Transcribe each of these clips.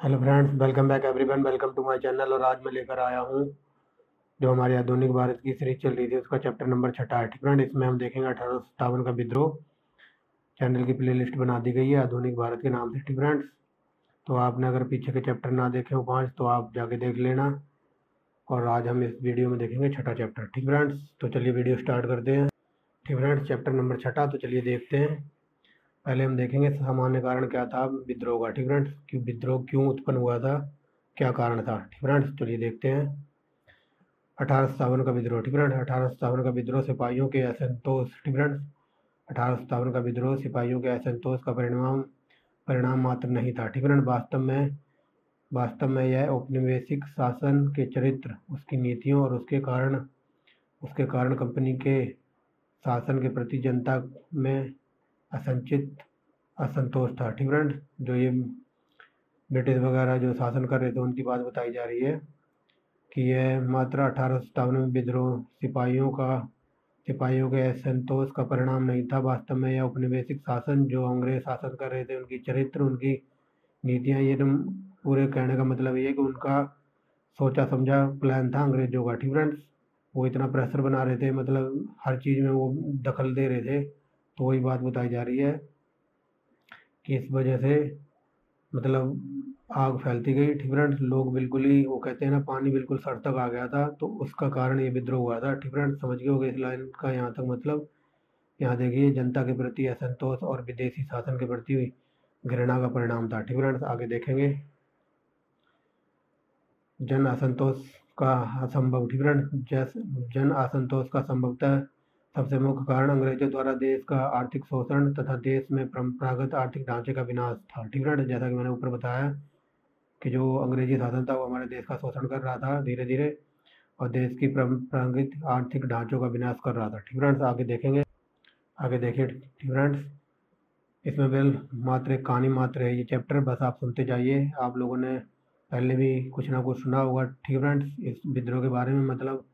Hello friends, welcome back everyone, welcome to my channel. और आज मैं लेकर आया हूँ जो हमारी आधुनिक भारत की सीरीज चल रही थी उसका चैप्टर नंबर 6 है। ठीक फ्रेंड, इसमें हम देखेंगे 1857 का विद्रोह। चैनल की प्लेलिस्ट बना दी गई है आधुनिक भारत के नाम से। ठीक फ्रेंड्स, तो आपने अगर पीछे के चैप्टर ना देखे हो 5 तो आप जाके देख लेना। और आज हम इस वीडियो में देखेंगे 6 चैप्टर। ठीक फ्रेंड्स, तो चलिए वीडियो स्टार्ट करते हैं। ठीक फ्रेंड्स, चैप्टर नंबर 6, तो चलिए देखते हैं। पहले हम देखेंगे सामान्य कारण क्या था विद्रोह का। ठीक फ्रेंड्स, क्यों विद्रोह क्यों उत्पन्न हुआ था, क्या कारण था। ठीक फ्रेंड्स, चलिए देखते हैं। 1857 का विद्रोह। ठीक फ्रेंड्स, 1857 का विद्रोह सिपाहियों के असंतोष। ठीक फ्रेंड्स, 1857 का विद्रोह सिपाहियों के असंतोष का परिणाम परिणाम मात्र नहीं था। ठीक फ्रेंड्स, वास्तव में यह औपनिवेशिक शासन के चरित्र, उसकी नीतियों और उसके कारण कंपनी के शासन के प्रति जनता में असंचित असंतोष था। ठीक फ्रेंड्स, जो ये ब्रिटिश वगैरह जो शासन कर रहे थे उनकी बात बताई जा रही है कि यह मात्र 1857 में विद्रोह सिपाहियों के असंतोष का परिणाम नहीं था। वास्तव में यह औपनिवेशिक शासन जो अंग्रेज शासन कर रहे थे उनकी चरित्र, उनकी नीतियाँ, ये तुम पूरे कहने का मतलब ये है कि उनका सोचा समझा प्लान था अंग्रेजों का। ठीक फ्रेंड्स, वो इतना प्रेशर बना रहे थे, मतलब हर चीज़ में वो दखल दे रहे थे। तो वही बात बताई जा रही है कि इस वजह से मतलब आग फैलती गई। ठीक फ्रेंड्स, लोग बिल्कुल ही, वो कहते हैं ना, पानी बिल्कुल सर तक आ गया था, तो उसका कारण ये विद्रोह हुआ था। ठीक फ्रेंड्स, समझ गए होंगे इस लाइन का यहाँ तक मतलब। यहाँ देखिए, जनता के प्रति असंतोष और विदेशी शासन के प्रति घृणा का परिणाम था। ठीक फ्रेंड्स, आगे देखेंगे। जन असंतोष का असंभव। ठीक फ्रेंड्स, जन असंतोष का संभवतः सबसे मुख्य कारण अंग्रेजों द्वारा देश का आर्थिक शोषण तथा देश में परंपरागत आर्थिक ढांचे का विनाश था। ठीक फ्रेंड्स, जैसा कि मैंने ऊपर बताया कि जो अंग्रेजी शासन था वो हमारे देश का शोषण कर रहा था धीरे धीरे, और देश की परंपरागत आर्थिक ढांचों का विनाश कर रहा था। ठीक फ्रेंड्स, आगे देखेंगे। आगे देखिए। ठीक फ्रेंड्स, इसमें बिल मात्र एक कहानी मात्र है ये चैप्टर, बस आप सुनते जाइए। आप लोगों ने पहले भी कुछ ना कुछ सुना होगा। ठीक फ्रेंड्स, इस विद्रोह के बारे में मतलब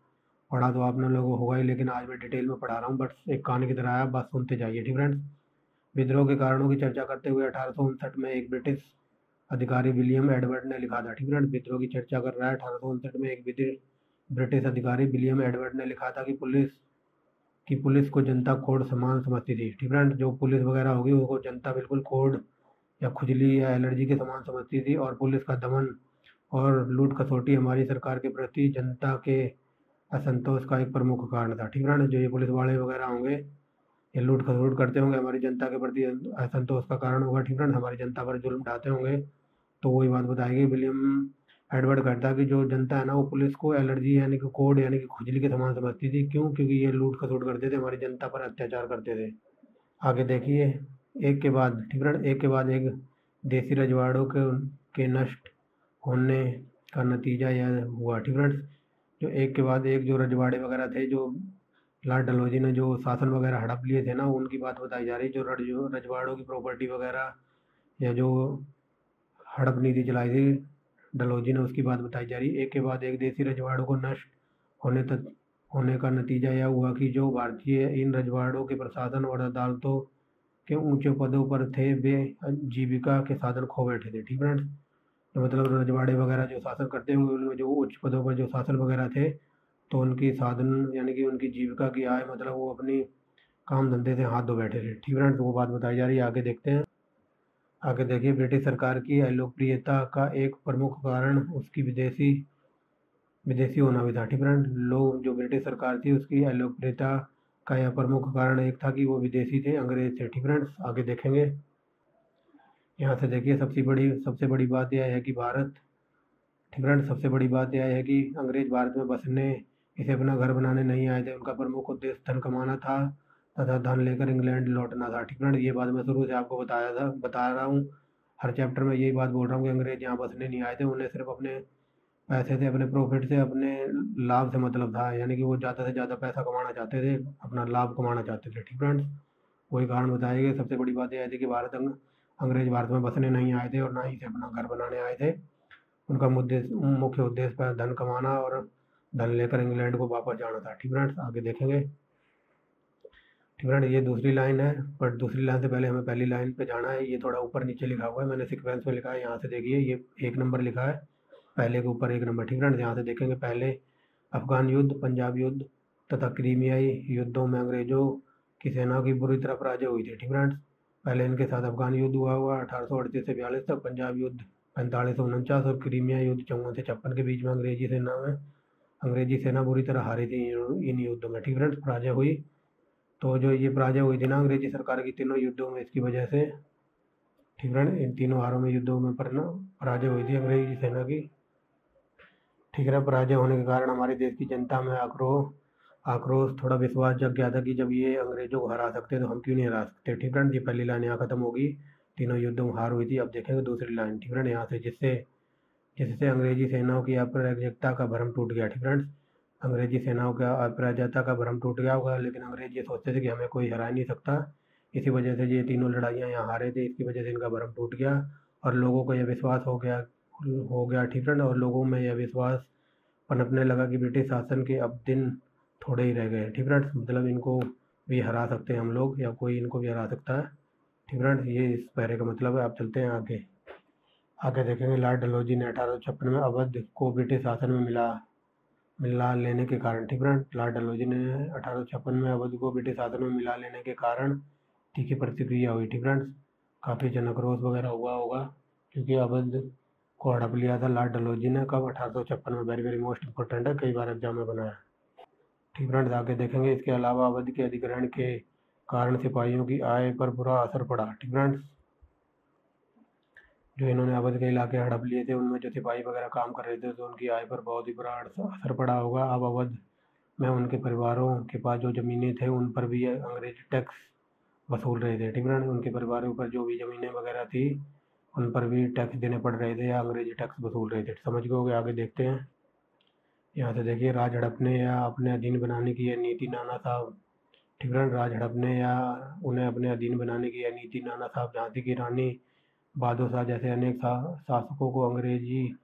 पढ़ा तो आपने लोगों होगा ही, लेकिन आज मैं डिटेल में पढ़ा रहा हूँ, बस एक कहानी की तरह है, बस सुनते जाइए। ठीक फ्रेंड्स, विद्रोह के कारणों की चर्चा करते हुए 1859 में एक ब्रिटिश अधिकारी विलियम एडवर्ड ने लिखा था। ठीक फ्रेंड्स, विद्रोह की चर्चा कर रहा है 1859 में एक ब्रिटिश अधिकारी विलियम एडवर्ड ने लिखा था कि पुलिस को जनता कोड समान समझती थी। ठीक फ्रेंड्स, जो पुलिस वगैरह होगी उसको जनता बिल्कुल कोड या खुजली या एलर्जी के समान समझती थी, और पुलिस का दमन और लूट खसोटी हमारी सरकार के प्रति जनता के असंतोष का एक प्रमुख कारण था। ठीक फ्रेंड्स, जो ये पुलिस वाले वगैरह होंगे ये लूट खसोट करते होंगे, हमारी जनता के प्रति असंतोष का कारण होगा। ठीक फ्रेंड्स, हमारी जनता पर जुल्म ढाते होंगे। तो वही बात बताएगी। विलियम एडवर्ड कहता है कि जो जनता है ना वो पुलिस को एलर्जी यानी कि कोड यानी कि खुजली के समान समझती थी। क्यों? क्योंकि ये लूट खसोट करते थे, हमारी जनता पर अत्याचार करते थे। आगे देखिए। एक के बाद ठीक है, एक के बाद एक देसी रजवाड़ों के नष्ट होने का नतीजा यह हुआ। ठीक है, जो एक के बाद एक जो रजवाड़े वगैरह थे, जो लॉर्ड डलहौजी ने जो शासन वगैरह हड़प लिए थे ना, उनकी बात बताई जा रही है। जो रजवाड़ों की प्रॉपर्टी वगैरह या जो हड़प नीति चलाई थी डलहौजी ने, उसकी बात बताई जा रही है। एक के बाद एक देसी रजवाड़ों को नष्ट होने तक होने का नतीजा यह हुआ कि जो भारतीय इन रजवाड़ों के प्रशासन और अदालतों के ऊंचे पदों पर थे वे जीविका के साधन खो बैठे थे। ठीक है, तो मतलब रजवाड़े वगैरह जो शासन करते होंगे उनमें जो उच्च पदों पर जो शासन वगैरह थे, तो उनकी साधन यानी कि उनकी जीविका की आय, मतलब वो अपनी काम धंधे से हाथ धो बैठे थे। ठीक है, तो वो बात बताई जा रही है। आगे देखते हैं। आगे देखिए। ब्रिटिश सरकार की अलोकप्रियता का एक प्रमुख कारण उसकी विदेशी विदेशी होना भी था। ठीक है, लोग जो ब्रिटिश सरकार थी उसकी अलोकप्रियता का यह प्रमुख कारण एक था कि वो विदेशी थे, अंग्रेज थे। ठीक है, आगे देखेंगे। यहाँ से देखिए, सबसे बड़ी बात यह है कि ठीक है, सबसे बड़ी बात यह है कि अंग्रेज भारत में बसने, इसे अपना घर बनाने नहीं आए थे। उनका प्रमुख उद्देश्य धन कमाना था तथा धन लेकर इंग्लैंड लौटना था। ठीक है, ये बात मैं शुरू से आपको बता रहा हूँ। हर चैप्टर में यही बात बोल रहा हूँ कि अंग्रेज यहाँ बसने नहीं आए थे, उन्हें सिर्फ अपने पैसे से, अपने प्रॉफिट से, अपने लाभ से मतलब था, यानी कि वो ज़्यादा से ज़्यादा पैसा कमाना चाहते थे, अपना लाभ कमाना चाहते थे। ठीक फ्रेंड्स, वही कारण बताया गया। सबसे बड़ी बात यह थी कि अंग्रेज भारत में बसने नहीं आए थे और ना ही से अपना घर बनाने आए थे। उनका मुख्य उद्देश्य पर धन कमाना और धन लेकर इंग्लैंड को वापस जाना था। ठीक फ्रेंड्स, आगे देखेंगे। ठीक है। ये दूसरी लाइन है, बट दूसरी लाइन से पहले हमें पहली लाइन पे जाना है। ये थोड़ा ऊपर नीचे लिखा हुआ है, मैंने सीक्वेंस में लिखा है। यहाँ से देखिए, ये 1 नंबर लिखा है, पहले के ऊपर 1 नंबर। ठीक है। यहाँ से देखेंगे, पहले अफगान युद्ध, पंजाब युद्ध तथा क्रीमियाई युद्धों में अंग्रेजों की सेना की बुरी तरह पराजय हुई थी। ठीक है। पहले इनके साथ अफगान युद्ध हुआ 1838 से 42 तक, पंजाब युद्ध 45 से 49 और क्रीमिया युद्ध 54 से 56 के बीच में अंग्रेजी सेना बुरी तरह हारी थी इन युद्धों में। ठीक है, पराजय हुई। तो जो ये पराजय हुई थी ना अंग्रेजी सरकार की तीनों युद्धों में, इसकी वजह से, ठीक है, इन तीनों हारों में युद्धों में पराजय हुई थी अंग्रेजी सेना की। ठीक है। पराजय होने के कारण हमारे देश की जनता में आक्रोश थोड़ा विश्वास जग गया था कि जब ये अंग्रेजों को हरा सकते तो हम क्यों नहीं हरा सकते। ठीक है। ये पहली लाइन यहाँ खत्म होगी, तीनों युद्धों में हार हुई थी। अब देखेंगे दूसरी लाइन। ठीक है, यहाँ से जिससे अंग्रेजी सेनाओं की अपराजितता का भ्रम टूट गया। ठीक है। अंग्रेजी सेनाओं का अपराजितता का भ्रम टूट गया होगा, लेकिन अंग्रेज ये सोचते थे कि हमें कोई हरा नहीं सकता। इसी वजह से ये तीनों लड़ाइयाँ यहाँ हारे थे, इसकी वजह से इनका भ्रम टूट गया और लोगों को यह विश्वास हो गया। ठीक है। और लोगों में यह विश्वास पनपने लगा कि ब्रिटिश शासन के अब दिन थोड़े ही रह गए। ठीक है। मतलब इनको भी हरा सकते हैं हम लोग, या कोई इनको भी हरा सकता है। ठीक है। ये इस पैरे का मतलब है। आप चलते हैं आगे। आगे देखेंगे, लॉर्ड डलहौजी ने 1856 में अवध को ब्रिटिश शासन में मिला लेने के कारण। ठीक है। लॉर्ड डलहौजी ने 1856 में अवध को ब्रिटिश शासन में मिला लेने के कारण तीखी प्रतिक्रिया हुई। ठीक है। काफ़ी जनक्रोश वगैरह हुआ होगा, क्योंकि अवध को हड़प लिया था लॉर्ड डलहौजी ने। कब? 1856 में। वेरी वेरी मोस्ट इंपॉर्टेंट है, कई बार एग्जाम में बनाया। ठीक है। आगे देखेंगे, इसके अलावा अवध के अधिग्रहण के कारण सिपाहियों की आय पर बुरा असर पड़ा। ठीक है। जो इन्होंने अवध के इलाके हड़प लिए थे, उनमें जो सिपाही वगैरह काम कर रहे थे, तो उनकी आय पर बहुत ही बुरा असर पड़ा होगा। अब अवध में उनके परिवारों के पास जो ज़मीनें थे, उन पर भी अंग्रेज टैक्स वसूल रहे थे। ठीक है। उनके परिवारों पर जो भी ज़मीनें वगैरह थी, उन पर भी टैक्स देने पड़ रहे थे या अंग्रेजी टैक्स वसूल रहे थे। समझ गए होगे। आगे देखते हैं। यहाँ से देखिए, राज हड़पने या अपने अधीन बनाने की यह नीति नाना साहब। ठीक है। राज हड़पने या उन्हें अपने अधीन बनाने की यह नीति नाना साहब झांसी की रानी बहादुर शाह जैसे अनेक शासकों को अंग्रेजी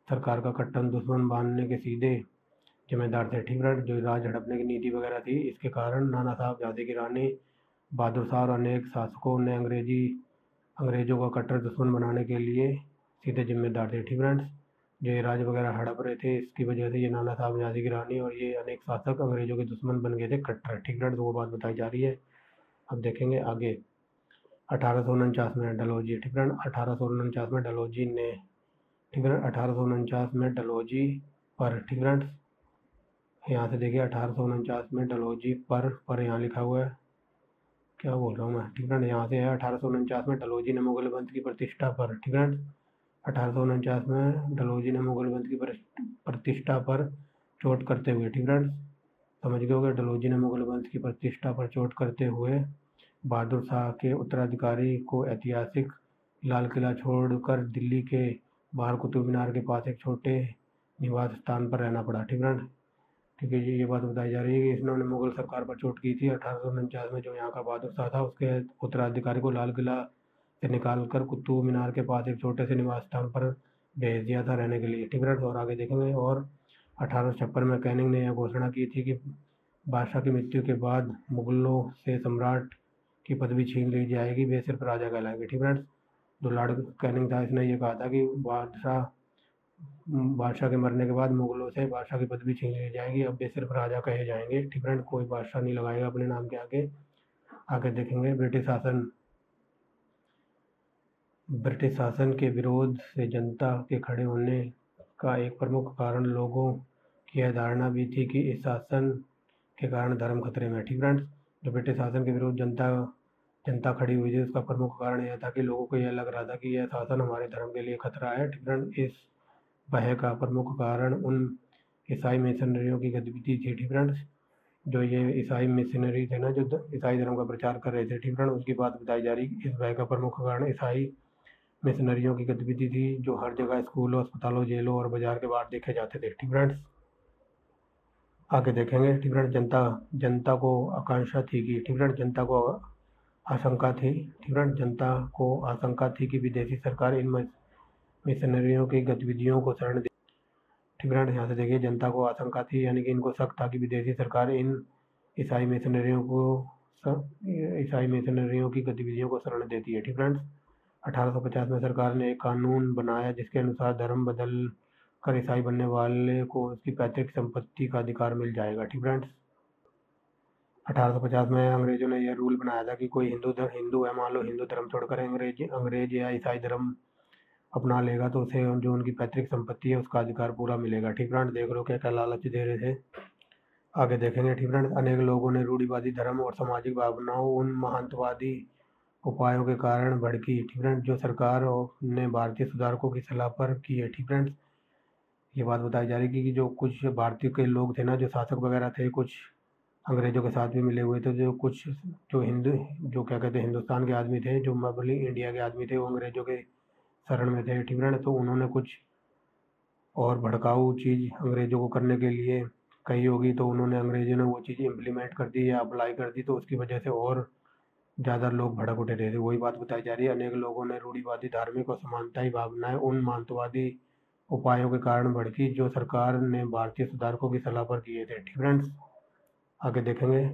सरकार का कट्टर दुश्मन बनने के सीधे जिम्मेदार थे। ठीक है। जो राज हड़पने की नीति वगैरह थी, इसके कारण नाना साहब झांसी की रानी बहादुर शाह और अनेक शासकों ने अंग्रेजों का कट्टर दुश्मन बनाने के लिए सीधे जिम्मेदार थे। ठीक है। जो ये राज वगैरह हड़प रहे थे, इसकी वजह से ये नाना साहब झांसी की रानी और ये अनेक शासक अंग्रेजों के दुश्मन बन गए थे, कट्टर। ठीक है। तो वो बात बताई जा रही है। अब देखेंगे आगे। 1849 में डलहौजी। ठीक है। 1849 में डलहौजी ने, ठीक है, 1849 में डलहौजी पर, ठीक है, यहाँ से देखिए 1849 में डलहौजी पर यहाँ लिखा हुआ है, क्या बोल रहा हूँ मैं। ठीक है। यहाँ से है 1849 में डलहौजी ने मुगल वंश की प्रतिष्ठा पर। ठीक है। 1849 में डलहौजी ने मुगल वंश की प्रतिष्ठा पर चोट करते हुए, ठीक है, समझ गए होगे। डलहौजी ने मुगल वंश की प्रतिष्ठा पर चोट करते हुए बहादुर शाह के उत्तराधिकारी को ऐतिहासिक लाल किला छोड़कर दिल्ली के बाहर कुतुब मीनार के पास एक छोटे निवास स्थान पर रहना पड़ा। ठीक है। ठीक है जी। ये बात बताई जा रही है कि इन्होंने मुगल सरकार पर चोट की थी 1849 में। जो यहाँ का बहादुर शाह था, उसके उत्तराधिकारी को लाल किला से निकाल कर कुतुब मीनार के पास एक छोटे से निवास स्थान पर भेज दिया था रहने के लिए। ठीक है। और आगे देखेंगे। और 1856 में कैनिंग ने यह घोषणा की थी कि बादशाह की मृत्यु के बाद मुगलों से सम्राट की पदवी छीन ली जाएगी, वे सिर्फ राजा कहलाएंगे। ठीक है। जो लॉर्ड कैनिंग था, इसने ये कहा था कि बादशाह के मरने के बाद मुगलों से बादशाह की पदवी छीन ली जाएगी, अब वे सिर्फ राजा कहे जाएंगे। ठीक है। कोई बादशाह नहीं लगाएगा अपने नाम के आगे। आगे देखेंगे। ब्रिटिश शासन के विरोध से जनता के खड़े होने का एक प्रमुख कारण लोगों की यह धारणा भी थी कि इस शासन के कारण धर्म खतरे में। ठीक है। जो ब्रिटिश शासन के विरोध जनता खड़ी हुई थी, उसका प्रमुख कारण यह था कि लोगों को यह लग रहा था कि यह शासन हमारे धर्म के लिए खतरा है। ठीक है। इस भय का प्रमुख कारण उन ईसाई मिशनरियों की गतिविधि थी। ठीक है। जो ये ईसाई मिशनरी थे ना, जो ईसाई धर्म का प्रचार कर रहे थे, ठीक है, उसकी बात बताई जा रही। इस भय का प्रमुख कारण ईसाई मिशनरियों की गतिविधि थी, जो हर जगह स्कूलों, अस्पतालों, जेलों और बाजार के बाहर देखे जाते थे। ठीक है। आगे देखेंगे। ठीक है। जनता को आकांक्षा थी कि, ठीक है, जनता को आशंका थी, ठीक है, जनता को आशंका थी कि विदेशी सरकार इन मिशनरियों की गतिविधियों को शरण दे। ठीक है। यहाँ से देखिए, जनता को आशंका थी, यानी कि इनको शक था कि विदेशी सरकार इन ईसाई मिशनरियों को ईसाई मिशनरियों की गतिविधियों को शरण देती है। ठीक फ्रेंड्स, 1850 में सरकार ने एक कानून बनाया जिसके अनुसार धर्म बदल कर ईसाई बनने वाले को उसकी पैतृक संपत्ति का अधिकार मिल जाएगा। ठीक फ्रेंड्स, 1850 में अंग्रेजों ने यह रूल बनाया था कि कोई हिंदू है, मान लो हिंदू धर्म छोड़कर अंग्रेज या ईसाई धर्म अपना लेगा तो उसे जो उनकी पैतृक संपत्ति है उसका अधिकार पूरा मिलेगा। ठीक फ्रेंड्स, देख लो क्या क्या लालच दे रहे थे, आगे देखेंगे। ठीक फ्रेंड्स, अनेक लोगों ने रूढ़िवादी धर्म और सामाजिक भावनाओं उन महंतवादी उपायों के कारण भड़की। ठीक फ्रेंड्स, जो सरकार ने भारतीय सुधारकों की सलाह पर की है। ठीक फ्रेंड्स, ये बात बताई जा रही है कि जो कुछ भारतीय के लोग थे ना, जो शासक वगैरह थे, कुछ अंग्रेजों के साथ भी मिले हुए थे, जो कुछ जो क्या कहते हैं हिंदुस्तान के आदमी थे, जो मबली इंडिया के आदमी थे, वो अंग्रेजों के शरण में थे। ठीक फ्रेंड्स, तो उन्होंने कुछ और भड़काऊ चीज़ अंग्रेजों को करने के लिए कही होगी, तो उन्होंने अंग्रेजों ने वो चीज़ इम्प्लीमेंट कर दी या अप्लाई कर दी, तो उसकी वजह से और ज़्यादा लोग भड़क उठे थे। वही बात बताई जा रही है, अनेक लोगों ने रूढ़िवादी धार्मिक और समानताई भावनाएं उन महंतवादी उपायों के कारण भड़की जो सरकार ने भारतीय सुधारकों की सलाह पर किए थे। ठीक फ्रेंड्स, आगे देखेंगे।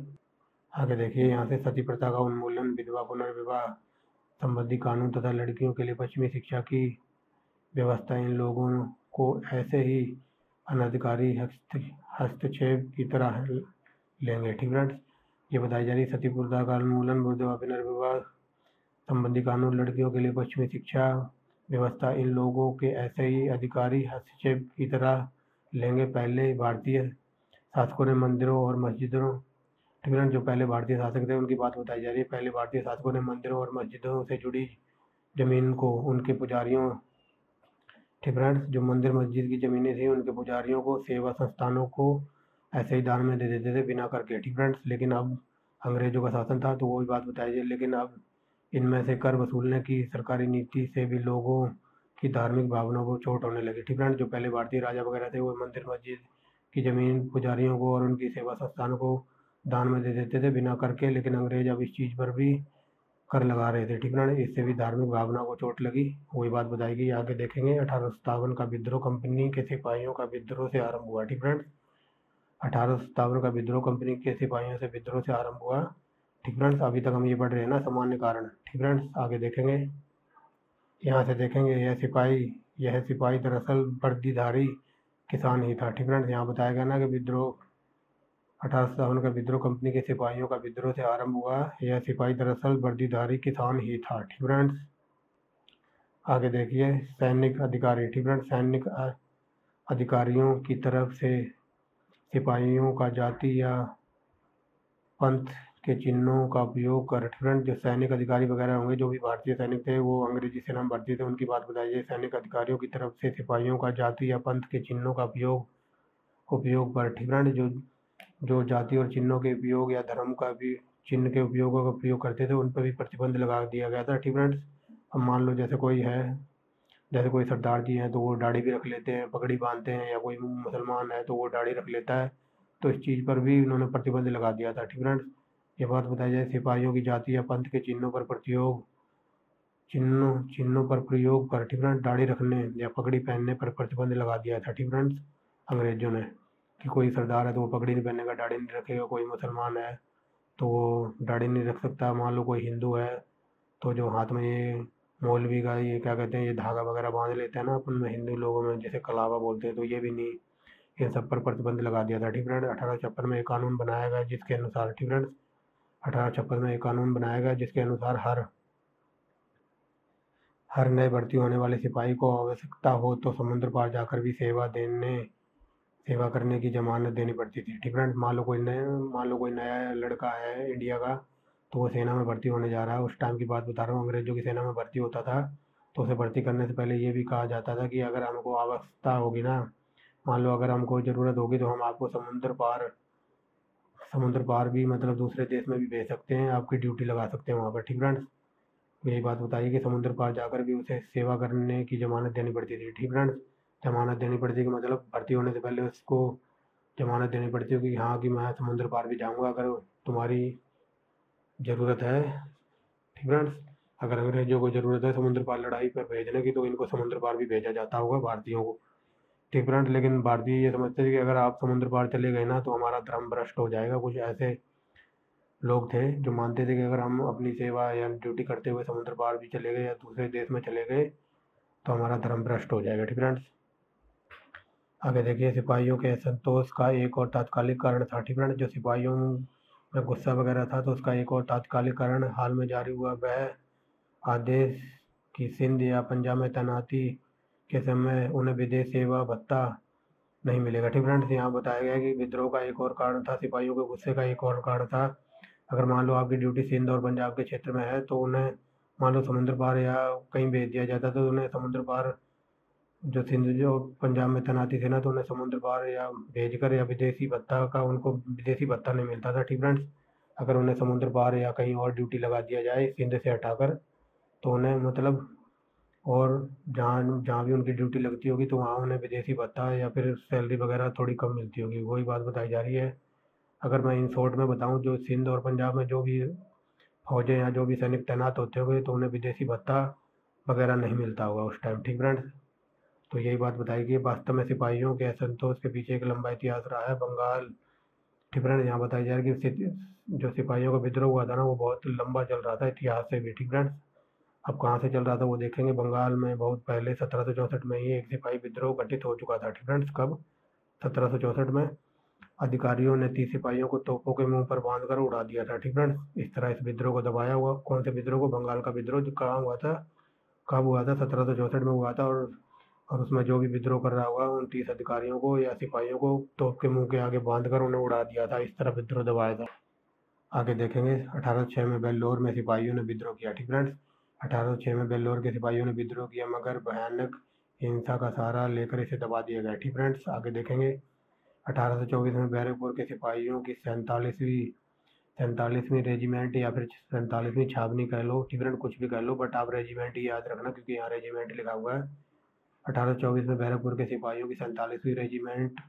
आगे देखिए यहाँ से सती प्रथा का उन्मूलन, विधवा पुनर्विवाह संबंधी कानून तथा लड़कियों के लिए पश्चिमी शिक्षा की व्यवस्था इन लोगों को ऐसे ही अनधिकारी हस्तक्षेप की तरह लेंगे। ठीक फ्रेंड्स, ये बताई जा रही है सती प्रथा का उन्मूलन, विधवा पुनर्विवाह संबंधी कानून लड़कियों के लिए पश्चिमी शिक्षा व्यवस्था इन लोगों के ऐसे ही अधिकारी हस्तक्षेप की तरह लेंगे। पहले भारतीय शासकों ने मंदिरों और मस्जिदों, ठीक है, जो पहले भारतीय शासक थे उनकी बात बताई जा रही है। पहले भारतीय शासकों ने मंदिरों और मस्जिदों से जुड़ी जमीन को उनके पुजारियों, ठीक फ्रेंड्स, जो मंदिर मस्जिद की ज़मीनें थी उनके पुजारियों को, सेवा संस्थानों को ऐसे ही दान में दे देते थे बिना करके। ठीक फ्रेंड्स, लेकिन अब अंग्रेजों का शासन था तो वो भी बात बताई जाए, लेकिन अब इनमें से कर वसूलने की सरकारी नीति से भी लोगों की धार्मिक भावनाओं को चोट होने लगी। ठीक फ्रेंड्स, जो पहले भारतीय राजा वगैरह थे वो मंदिर मस्जिद की ज़मीन पुजारियों को और उनकी सेवा संस्थानों को दान में दे देते थे बिना करके, लेकिन अंग्रेज अब इस चीज़ पर भी कर लगा रहे थे। ठीक है, इससे भी धार्मिक भावना को चोट लगी, वही बात बताएगी, आगे देखेंगे। 1857 का विद्रोह कंपनी के सिपाहियों का विद्रोह से आरंभ हुआ। ठीक फ्रेंड्स, 1857 का विद्रोह कंपनी के सिपाहियों से विद्रोह से आरंभ हुआ। ठीक फ्रेंड्स, अभी तक हम ये पढ़ रहे हैं ना सामान्य कारण। ठीक फ्रेंड्स, आगे देखेंगे। यहाँ से देखेंगे यह सिपाही दरअसल वर्दीधारी किसान ही था। ठीक फ्रेंड्स, यहाँ बताया गया ना कि विद्रोह 1857 का विद्रोह कंपनी के सिपाहियों का विद्रोह से आरंभ हुआ। यह सिपाही दरअसल वर्दीधारी किसान ही था। ठीक फ्रेंड्स, आगे देखिए सैनिक अधिकारी। ठीक फ्रेंड्स, सैनिक अधिकारियों की तरफ से सिपाहियों का जाति या पंथ के चिन्हों का उपयोग कर, फ्रेंड, जो सैनिक अधिकारी वगैरह होंगे, जो भी भारतीय सैनिक थे वो अंग्रेजी सेना में भर्ती थे, उनकी बात बताई जाए। सैनिक अधिकारियों की तरफ से सिपाहियों का जाति या पंथ के चिन्हों का उपयोग पर, ठीक फ्रेंड, जो जाति और चिन्हों के उपयोग या धर्म का भी चिन्ह के उपयोगों का उपयोग करते थे उन पर भी प्रतिबंध लगा दिया गया था। ठीक फ्रेंड्स, अब मान लो जैसे कोई सरदार जी हैं तो वो दाढ़ी भी रख लेते हैं, पगड़ी बांधते हैं, या कोई मुसलमान है तो वो दाढ़ी रख लेता है, तो इस चीज़ पर भी उन्होंने प्रतिबंध लगा दिया था। ठीक फ्रेंड्स, ये बात बताई जाए सिपाहियों की जाति या पंथ के चिन्हों पर प्रयोग पर, ठीक फ्रेंड्स, दाढ़ी रखने या पगड़ी पहनने पर प्रतिबंध लगा दिया था। ठीक फ्रेंड्स, अंग्रेजों ने, कि कोई सरदार है तो वो पगड़ी नहीं पहनेगा, दाढ़ी नहीं रखेगा, कोई मुसलमान है तो वो दाढ़ी नहीं रख सकता, मान लो कोई हिंदू है तो जो हाथ में ये मौलवी का ये क्या कहते हैं ये धागा वगैरह बांध लेते हैं ना अपन में हिंदू लोगों में, जैसे कलावा बोलते हैं, तो ये भी नहीं, इन सब पर प्रतिबंध लगा दिया था। ठीक फ्रेंड्स, 1856 में एक कानून बनाया गया जिसके अनुसार, ठीक फ्रेंड्स, 1856 में एक कानून बनाया गया जिसके अनुसार हर नए भर्ती होने वाले सिपाही को आवश्यकता हो तो समुद्र पार जाकर भी सेवा करने की जमानत देनी पड़ती थी। ठीक फ्रेंड्स, मान लो कोई नया लड़का है इंडिया का तो वो सेना में भर्ती होने जा रहा है, उस टाइम की बात बता रहा हूँ, अंग्रेजों की सेना में भर्ती होता था तो उसे भर्ती करने से पहले ये भी कहा जाता था कि अगर हमको आवश्यकता होगी ना, मान लो अगर हमको ज़रूरत होगी तो हम आपको समुद्र पार भी मतलब दूसरे देश में भी भेज सकते हैं, आपकी ड्यूटी लगा सकते हैं वहाँ पर। ठीक फ्रेंड्स, यही बात बताइए कि समुद्र पार जाकर भी उसे सेवा करने की जमानत देनी पड़ती थी। ठीक फ्रेंड्स, जमानत देनी पड़ती थी मतलब भर्ती होने से पहले उसको जमानत देनी पड़ती है कि हाँ कि मैं समुद्र पार भी जाऊँगा अगर तुम्हारी ज़रूरत है। ठीक फ्रेंड्स, अगर अंग्रेजों को ज़रूरत है समुद्र पार लड़ाई पर भेजने की तो इनको समुद्र पार भी भेजा जाता होगा भारतीयों को। ठीक फ्रेंड्स, लेकिन भारतीय ये समझते थे कि अगर आप समुद्र पार चले गए ना तो हमारा धर्म भ्रष्ट हो जाएगा, कुछ ऐसे लोग थे जो मानते थे कि अगर हम अपनी सेवा या ड्यूटी करते हुए समुद्र पार भी चले गए या दूसरे देश में चले गए तो हमारा धर्म भ्रष्ट हो जाएगा। ठीक फ्रेंड्स, आगे देखिए सिपाहियों के असंतोष का एक और तात्कालिक कारण था। ठीक फ्रेंड्स, जो सिपाहियों में गुस्सा वगैरह था तो उसका एक और तात्कालिक कारण हाल में जारी हुआ वह आदेश कि सिंध या पंजाब में तैनाती के समय उन्हें विदेश सेवा भत्ता नहीं मिलेगा। ठीक फ्रेंड्स, यहाँ बताया गया कि विद्रोह का एक और कारण था, सिपाहियों के गुस्से का एक और कारण था। अगर मान लो आपकी ड्यूटी सिंध और पंजाब के क्षेत्र में है तो उन्हें मान लो समुद्र पार या कहीं भेज दिया जाता तो उन्हें समुद्र पार जो सिंध जो पंजाब में तैनाती थी ना तो उन्हें समुद्र पार या भेजकर या विदेशी भत्ता का उनको विदेशी भत्ता नहीं मिलता था। ठीक फ्रेंड्स, अगर उन्हें समुद्र पार या कहीं और ड्यूटी लगा दिया जाए सिंध से हटाकर तो उन्हें मतलब और जहाँ जहाँ भी उनकी ड्यूटी लगती होगी तो वहाँ उन्हें विदेशी भत्ता या फिर सैलरी वगैरह थोड़ी कम मिलती होगी, वही बात बताई जा रही है। अगर मैं इन शॉर्ट में बताऊँ जो सिंध और पंजाब में जो भी फौजें या जो भी सैनिक तैनात होते होंगे तो उन्हें विदेशी भत्ता वगैरह नहीं मिलता होगा उस टाइम। ठीक फ्रेंड्स, तो यही बात बताई गई। वास्तव में सिपाहियों के असंतोष के पीछे एक लंबा इतिहास रहा है। बंगाल, ठीक फ्रेंड्स, यहाँ बताई जा रही है कि जो सिपाहियों का विद्रोह हुआ था ना वो बहुत लंबा चल रहा था इतिहास से भी। ठीक फ्रेंड्स, अब कहाँ से चल रहा था वो देखेंगे। बंगाल में बहुत पहले 1764 में ही एक सिपाही विद्रोह घटित हो चुका था। ठीक फ्रेंड्स, कब? 1764 में अधिकारियों ने 30 सिपाहियों को तोपों के मुंह पर बांधकर उड़ा दिया था। ठीक फ्रेंड्स, इस तरह इस विद्रोह को दबाया हुआ। कौन से विद्रोह को? बंगाल का विद्रोह, जो कहाँ हुआ था, कब हुआ था? 1764 में हुआ था। और उसमें जो भी विद्रोह कर रहा होगा उन 30 अधिकारियों को या सिपाहियों को तोप के मुंह के आगे बांधकर उन्हें उड़ा दिया था। इस तरह विद्रोह दबाया था। आगे देखेंगे 1806 में बेल्लोर में सिपाहियों ने विद्रोह किया। ठीक फ्रेंड्स, 1806 में बेल्लोर के सिपाहियों ने विद्रोह किया मगर भयानक हिंसा का सहारा लेकर इसे दबा दिया गया। ठीक फ्रेंड्स, आगे देखेंगे 1824 में बैरकपुर के सिपाहियों की 47वीं रेजिमेंट या फिर 47वीं छावनी कह लो, ठीक फ्रेंड, कुछ भी कह लो, बट आप रेजिमेंट ही याद रखना क्योंकि यहाँ रेजिमेंट लिखा हुआ है। 1824 में बैरकपुर के सिपाहियों की 47वीं रेजिमेंट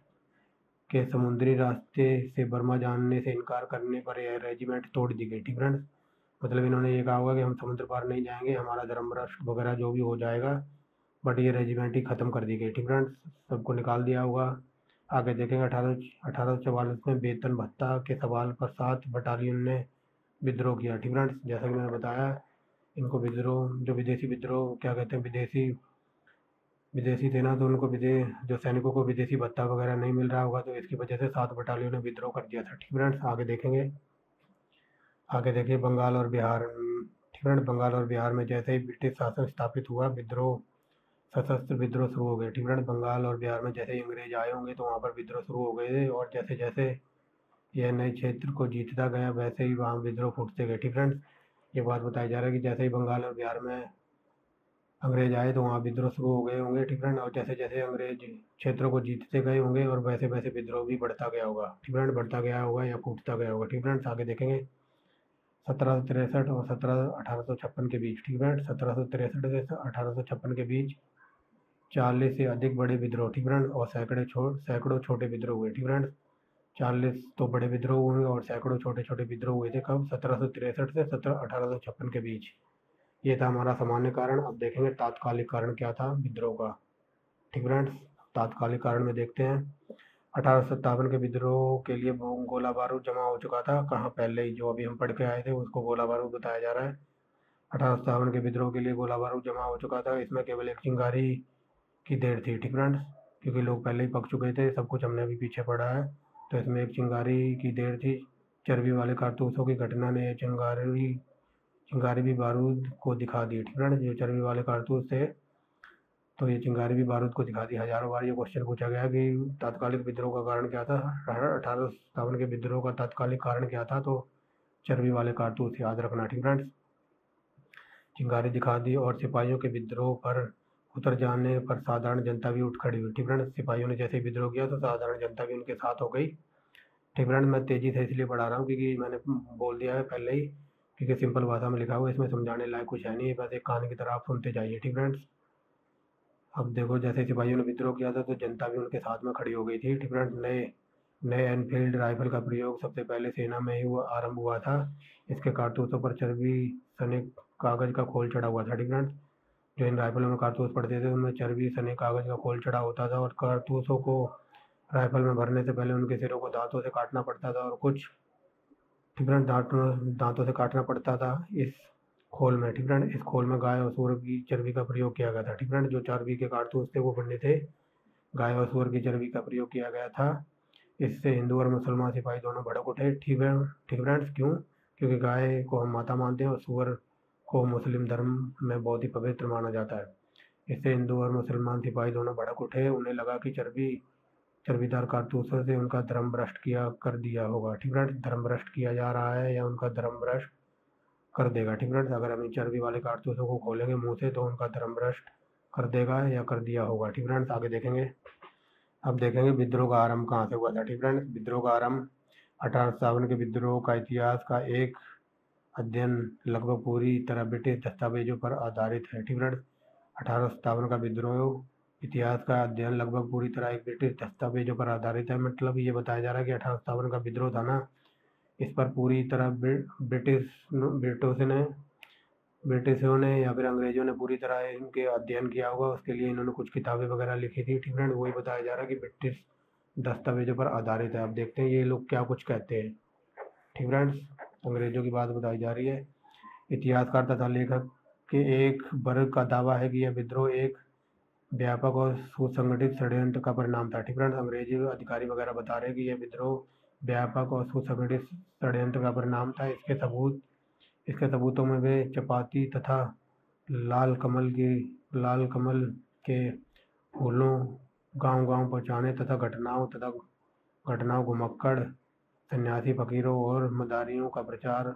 के समुद्री रास्ते से बर्मा जाने से इनकार करने पर यह रेजिमेंट तोड़ दी गई। ठीक फ्रेंड्स, मतलब इन्होंने ये कहा होगा कि हम समुद्र पार नहीं जाएंगे, हमारा धर्म भ्रष्ट वगैरह जो भी हो जाएगा, बट ये रेजिमेंट ही ख़त्म कर दी गई। ठीक फ्रेंड्स, सबको निकाल दिया होगा। आगे देखेंगे 1844 में वेतन भत्ता के सवाल पर 7 बटालियन ने विद्रोह किया। ठीक फ्रेंड्स, जैसा कि मैंने बताया इनको विद्रोह जो विदेशी विद्रोह क्या कहते हैं, विदेशी विदेशी थे ना तो उनको जो सैनिकों को विदेशी भत्ता वगैरह नहीं मिल रहा होगा तो इसकी वजह से 7 बटालियन ने विद्रोह कर दिया था। ठीक फ्रेंड्स, आगे देखेंगे। आगे देखिए बंगाल और बिहार। ठीक फ्रेंड, बंगाल और बिहार में जैसे ही ब्रिटिश शासन स्थापित हुआ विद्रोह सशस्त्र विद्रोह शुरू हो गए। ठीक फ्रेंड, बंगाल और बिहार में जैसे ही अंग्रेज आए होंगे तो वहाँ पर विद्रोह शुरू हो गए थे और जैसे जैसे यह नए क्षेत्र को जीतता गया वैसे ही वहाँ विद्रोह फूटते गए। ठीक फ्रेंड्स, ये बात बताया जा रहा है कि जैसे ही बंगाल और बिहार में अंग्रेज आए तो वहाँ विद्रोह शुरू हो गए होंगे। ठीक फ्रेंड, और जैसे जैसे अंग्रेज क्षेत्रों को जीतते गए होंगे और वैसे वैसे विद्रोह भी बढ़ता गया होगा। ठीक फ्रेंड, बढ़ता गया होगा या फूटता गया होगा। ठीक फ्रेंड्स, आगे देखेंगे 1763 और 1856 के बीच। ठीक फ्रेंड, 1763 से 1856 के बीच 40 से अधिक बड़े विद्रोह, ठीक फ्रेंड, और सैकड़ों छोटे विद्रोह हुए। ठीक फ्रेंड, 40 तो बड़े विद्रोह हुए और सैकड़ों छोटे छोटे विद्रोह हुए थे। कब? 1763 से 1856 के बीच। ये था हमारा सामान्य कारण। अब देखेंगे तात्कालिक कारण क्या था विद्रोह का। ठीक फ्रेंड्स, तात्कालिक कारण में देखते हैं 1857 के विद्रोह के लिए गोला बारूद जमा हो चुका था। कहाँ? पहले ही जो अभी हम पढ़ के आए थे उसको गोला बारूद बताया जा रहा है। 1857 के विद्रोह के लिए गोला बारूद जमा हो चुका था। इसमें केवल एक चिंगारी की देर थी। ठीक फ्रेंड्स, क्योंकि लोग पहले ही पक चुके थे, सब कुछ हमने अभी पीछे पढ़ा है, तो इसमें एक चिंगारी की देर थी। चर्बी वाले कारतूसों की घटना ने चिंगारी भी बारूद को दिखा दी। ठीक फ्रेंड्स, जो चर्बी वाले कारतूस थे तो ये चिंगारी भी बारूद को दिखा दी। हजारों बार ये क्वेश्चन पूछा गया कि तात्कालिक विद्रोह का कारण क्या था। 1857 के विद्रोह का तात्कालिक कारण क्या था? तो चर्बी वाले कारतूस, याद रखना। ठीक फ्रेंड्स, चिंगारी दिखा दी और सिपाहियों के विद्रोह पर उतर जाने पर साधारण जनता भी उठ खड़ी हुई। ठीक फ्रेंड्स, सिपाहियों ने जैसे ही विद्रोह किया तो साधारण जनता भी उनके साथ हो गई। ठीक फ्रेंड्स, मैं तेज़ी से इसलिए पढ़ा रहा हूँ क्योंकि मैंने बोल दिया है पहले ही, क्योंकि सिंपल भाषा में लिखा हुआ है, इसमें समझाने लायक कुछ है नहीं, बस एक कहानी की तरह आप सुनते जाइए। ठीक फ्रेंड्स, अब देखो जैसे सिपाहियों ने विद्रोह किया था तो जनता भी उनके साथ में खड़ी हो गई थी। ठीक फ्रेंड्स, नए नए एनफील्ड राइफल का प्रयोग सबसे पहले सेना में ही आरंभ हुआ था। इसके कारतूसों पर चर्बी सने कागज का खोल चढ़ा हुआ था। ठीक फ्रेंड्स, जो इन राइफलों में कारतूस पड़ते थे उनमें चर्बी सने कागज का खोल चढ़ा होता था और कारतूसों को राइफल में भरने से पहले उनके सिरों को दांतों से काटना पड़ता था और कुछ ठीक है। दांतों से काटना पड़ता था इस खोल में, ठीक है। इस खोल में गाय और सूअर की चर्बी का प्रयोग किया गया था, ठीक है। जो चर्बी के कारतूस थे वो बनने थे गाय और सूअर की चर्बी का प्रयोग किया गया था। इससे हिंदू और मुसलमान सिपाही दोनों भड़क उठे, ठीक है। ठीक फ्रेंड्स, क्यों? क्योंकि गाय को हम माता मानते हैं और सूअर को मुस्लिम धर्म में बहुत ही पवित्र माना जाता है। इससे हिंदू और मुसलमान सिपाही दोनों भड़क उठे। उन्हें लगा कि चर्बीदार कारतूसों से उनका धर्म भ्रष्ट किया कर दिया होगा, ठीक है। धर्म भ्रष्ट किया जा रहा है या उनका धर्म भ्रष्ट कर देगा, ठीक है। अगर हम इन चर्बी वाले कारतूसों को खोलेंगे मुंह से तो उनका धर्म भ्रष्ट कर देगा या कर दिया होगा, ठीक है। आगे देखेंगे। अब देखेंगे विद्रोह का आरंभ कहाँ से हुआ था, ठीक है। विद्रोह का आरंभ 1857 के विद्रोह का इतिहास का एक अध्ययन लगभग पूरी तरह ब्रिटिश दस्तावेजों पर आधारित है, ठीक है। 1857 का विद्रोह इतिहास का अध्ययन लगभग पूरी तरह एक ब्रिटिश दस्तावेजों पर आधारित है। मतलब ये बताया जा रहा है कि 1857 का विद्रोह था ना, इस पर पूरी तरह ब्रिटिशों ने या फिर अंग्रेजों ने पूरी तरह इनके अध्ययन किया होगा। उसके लिए इन्होंने कुछ किताबें वगैरह लिखी थी, ठीक है। वही बताया जा रहा है कि ब्रिटिश दस्तावेजों पर आधारित है। अब देखते हैं ये लोग क्या कुछ कहते हैं, ठीक फ्रेंड्स। अंग्रेजों की बात बताई जा रही है। इतिहासकार तथा लेखक के एक वर्ग का दावा है कि यह विद्रोह एक व्यापक और सुसंगठित षड्यंत्र का परिणाम था, ठीक है। अंग्रेजी अधिकारी वगैरह बता रहे हैं कि यह विद्रोह व्यापक और सुसंगठित षड्यंत्र का परिणाम था। इसके सबूतों में वे चपाती तथा लाल कमल के फूलों गांव-गांव पहुंचाने तथा घटनाओं घुमक्कड़ सन्यासी फकीरों और मदारियों का प्रचार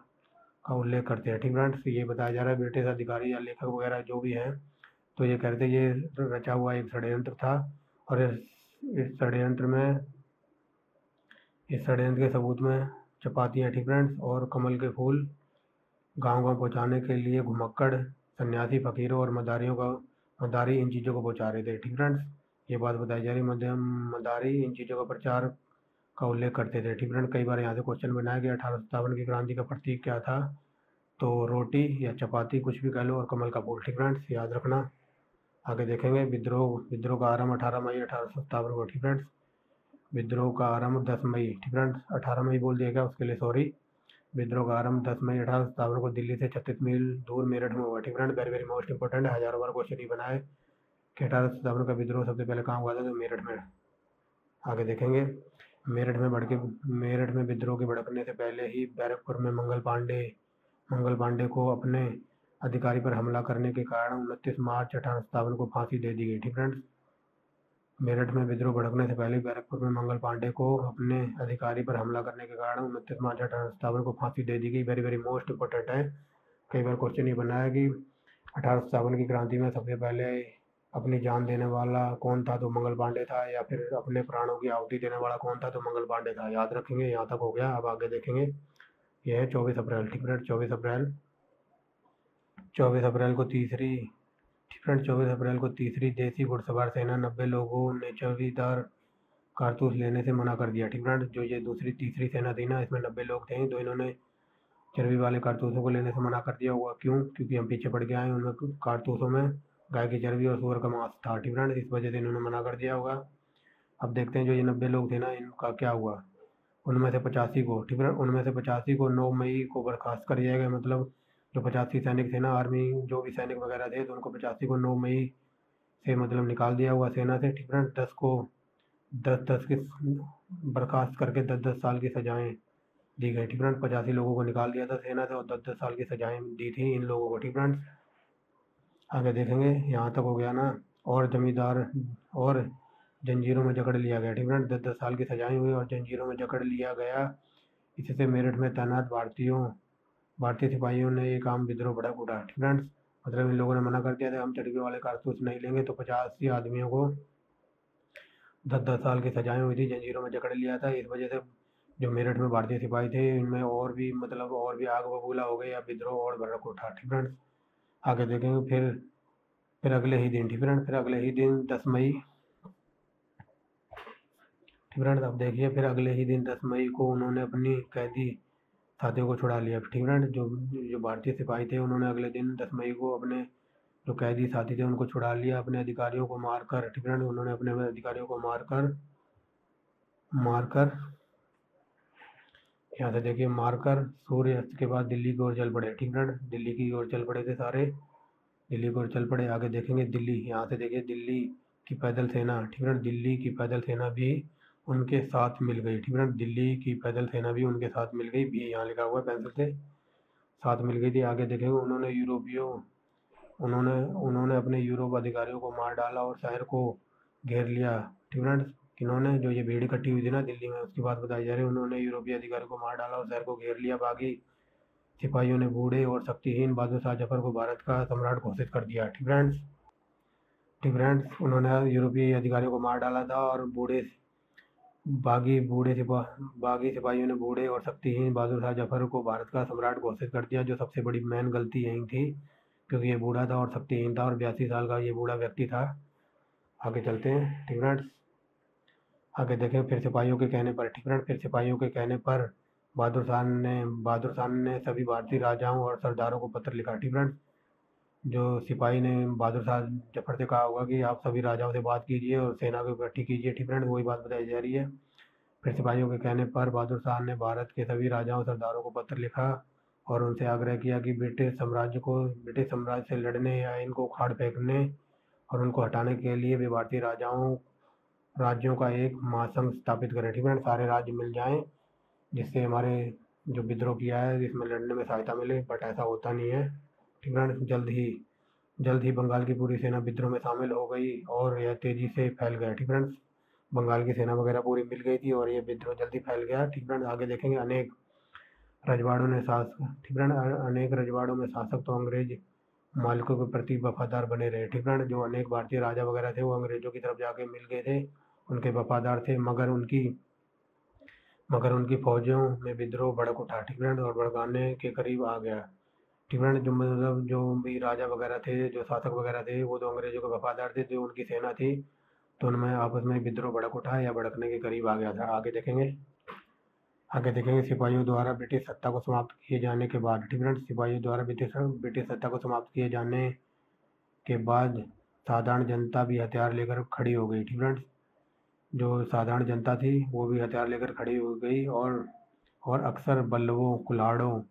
का उल्लेख करते हैं, ठीक फ्रेंड्स। ये बताया जा रहा है ब्रिटिश अधिकारी या लेखक वगैरह जो भी हैं तो ये कहते हैं ये रचा हुआ एक षड्यंत्र था और इस षड्यंत्र के सबूत में चपाती है, ठीक फ्रेंड्स, और कमल के फूल गांव-गांव पहुंचाने के लिए घुमक्कड़ सन्यासी फकीरों और मदारी इन चीज़ों को पहुंचा रहे थे, ठीक फ्रेंड्स। ये बात बताई जा रही है। मदारी इन चीज़ों का प्रचार का उल्लेख करते थे, ठीक फ्रेंड। कई बार यहाँ से क्वेश्चन बनाया गया 1857 की क्रांति का प्रतीक क्या था, तो रोटी या चपाती कुछ भी कह लो और कमल का फूल, ठीक फ्रेंड्स, याद रखना। आगे देखेंगे। विद्रोह का आरंभ 18 मई 1857 को, ठीक फ्रेंड्स। विद्रोह का आरंभ 10 मई, ठीक फ्रेंड्स, 18 मई बोल दिया गया, उसके लिए सॉरी। विद्रोह का आरंभ 10 मई 1857 को दिल्ली से 36 मील दूर मेरठ में हुआ, ठीक friend. Very very most important है, हजारों बार क्वेश्चन ही बना है कि 1857 का विद्रोह सबसे पहले कहाँ हुआ था, तो मेरठ में। आगे देखेंगे। मेरठ में विद्रोह के भड़कने से पहले ही बैरकपुर में मंगल पांडे को अपने अधिकारी पर हमला करने के कारण 29 मार्च 1857 को फांसी दे दी गई, ठीक फ्रेंड्स। मेरठ में विद्रोह भड़कने से पहले बैरकपुर में मंगल पांडे को अपने अधिकारी पर हमला करने के कारण 29 मार्च 1857 को फांसी दे दी गई। वेरी वेरी मोस्ट इंपॉर्टेंट है, कई बार क्वेश्चन ये बना है कि 1857 की क्रांति में सबसे पहले अपनी जान देने वाला कौन था, तो मंगल पांडे था, या फिर अपने प्राणों की आहुति देने वाला कौन था, तो मंगल पांडे था। याद रखेंगे। यहाँ तक हो गया। अब आगे देखेंगे। यह है 24 अप्रैल, ठीक फ्रेंड। 24 अप्रैल को तीसरी देसी घुड़सवार सेना 90 लोगों ने चर्बीदार कारतूस लेने से मना कर दिया, ठीक फ्रेंड। जो ये तीसरी सेना थी ना, इसमें 90 लोग थे, तो इन्होंने चर्बी वाले कारतूसों को लेने से मना कर दिया हुआ। क्यों? क्योंकि हम पीछे पड़ गए हैं। उनमें कारतूसों में गाय की चर्बी और सूअर का मांस था, ठीक फ्रेंड, इस वजह से इन्होंने मना कर दिया होगा। अब देखते हैं जो ये 90 लोग थे ना, इनका क्या हुआ। उनमें से 85 को, ठीक है, 9 मई को बर्खास्त कर दिया गया। मतलब जो 85 सैनिक थे ना, आर्मी जो भी सैनिक वगैरह थे, तो उनको 85 को 9 मई से मतलब निकाल दिया हुआ सेना से, ठीक है। 10 की बर्खास्त करके 10-10 साल की सजाएं दी गई, ठीक फ्रेंड। 85 लोगों को निकाल दिया था सेना से और 10-10 साल की सजाएं दी थी इन लोगों को, ठीक फ्रेंड। आगे देखेंगे। यहाँ तक हो गया ना। और जमींदार और जंजीरों में जकड़ लिया गया, ठीक फ्रेंड। 10-10 साल की सजाएं हुई और जंजीरों में जकड़ लिया गया। इससे मेरठ में तैनात भारतीय सिपाहियों ने एक आम विद्रोह भड़क उठा, ठीक फ्रेंड्स। मतलब इन लोगों ने मना कर दिया था हम चर्बी वाले कारतूस नहीं लेंगे, तो 85 आदमियों को 10-10 साल की सजाएं हुई थी, जंजीरों में जकड़ लिया था। इस वजह से जो मेरठ में भारतीय सिपाही थे, इनमें और भी आग बबूला हो गई या विद्रोह और भड़क उठा, ठीक फ्रेंड्स। आगे देखेंगे। फिर अगले ही दिन, ठीक फ्रेंड, फिर अगले ही दिन 10 मई, ठीक फ्रेंड। अब देखिए, फिर अगले ही दिन 10 मई को उन्होंने अपनी कैदी साथियों को छुड़ा लिया, ठीक फ्रेंड। जो भारतीय सिपाही थे, उन्होंने अगले दिन 10 मई को अपने जो कैदी साथी थे उनको छुड़ा लिया, अपने अधिकारियों को मारकर, ठीक फ्रेंड। उन्होंने अपने अधिकारियों को मारकर यहाँ से देखिए मारकर सूर्य अस्त के बाद दिल्ली की ओर चल पड़े। ठीक फ्रेंड, दिल्ली की ओर चल पड़े थे सारे, दिल्ली की ओर चल पड़े। आगे देखेंगे दिल्ली, यहाँ से देखिए दिल्ली की पैदल सेना। ठीक फ्रेंड, दिल्ली की पैदल सेना भी उनके साथ मिल गई। ठीक फ्रेंड, दिल्ली की पैदल सेना भी उनके साथ मिल गई, भी यहाँ लिखा हुआ है पेंसिल से, साथ मिल गई थी। आगे देखेंगे उन्होंने उन्होंने अपने यूरोप अधिकारियों को मार डाला और शहर को घेर लिया। ठीक फ्रेंड्स, किन्होंने, जो ये भीड़ इकट्ठी हुई थी ना दिल्ली में, उसकी बात बताई जा रही है। उन्होंने यूरोपीय अधिकारियों को मार डाला और शहर को घेर लिया। बागी सिपाहियों ने बूढ़े और शक्तिहीन बहादुर शाह जफर को भारत का सम्राट घोषित कर दिया। ठीक फ्रेंड्स, उन्होंने यूरोपीय अधिकारियों को मार डाला था और बागी सिपाहियों ने बूढ़े और शक्तिहीन बहादुर शाह जफर को भारत का सम्राट घोषित कर दिया। जो सबसे बड़ी मेन गलती यही थी, क्योंकि ये बूढ़ा था और शक्तिहीन था और 82 साल का ये बूढ़ा व्यक्ति था। आगे चलते हैं। ठीक फ्रेंड्स, आगे देखें, फिर सिपाहियों के कहने पर। ठीक फ्रेंड्स, फिर सिपाहियों के कहने पर बहादुर शाह ने सभी भारतीय राजाओं और सरदारों को पत्र लिखा। ठीक फ्रेंड्स, जो सिपाही ने बहादुर शाह जफर से कहा होगा कि आप सभी राजाओं से बात कीजिए और सेना को इकट्ठी कीजिए। ठीक फ्रेंड्स, वही बात बताई जा रही है। फिर सिपाहियों के कहने पर बहादुर शाह ने भारत के सभी राजाओं सरदारों को पत्र लिखा और उनसे आग्रह किया कि ब्रिटिश साम्राज्य से लड़ने या इनको उखाड़ फेंकने और उनको हटाने के लिए वे भारतीय राज्यों का एक महासंघ स्थापित करें। ठीक है, सारे राज्य मिल जाएं, जिससे हमारे जो विद्रोह किया है इसमें लड़ने में सहायता मिले, बट ऐसा होता नहीं है। ठीक है, जल्द ही बंगाल की पूरी सेना विद्रोह में शामिल हो गई और यह तेजी से फैल गया। ठीक फ्रेंड्स, बंगाल की सेना वगैरह पूरी मिल गई थी और ये विद्रोह जल्दी फैल गया। ठीक फ्रेंड्स, आगे देखेंगे अनेक रजवाड़ों में शासक तो अंग्रेज मालिकों के प्रति वफादार बने रहे। ठीक फ्रेंड्स, जो अनेक भारतीय राजा वगैरह थे वो अंग्रेजों की तरफ जाके मिल गए थे, उनके वफादार थे, मगर उनकी फौजों में विद्रोह भड़क उठा। ठीक फ्रेंड्स, और भड़काने के करीब आ गया। ठीक फ्रेंड्स, जो भी राजा वगैरह थे, जो शासक वगैरह थे, वो तो अंग्रेजों के वफादार थे, जो उनकी सेना थी, तो उनमें आपस में विद्रोह भड़क उठा या भड़कने के करीब आ गया था। आगे देखेंगे सिपाहियों द्वारा ब्रिटिश सत्ता को समाप्त किए जाने के बाद। ठीक फ्रेंड्स, सिपाहियों द्वारा ब्रिटिश सत्ता को समाप्त किए जाने के बाद साधारण जनता भी हथियार लेकर खड़ी हो गई। ठीक फ्रेंड्स, जो साधारण जनता थी वो भी हथियार लेकर खड़ी हो गई और अक्सर बल्लमों, कुल्हाड़ों,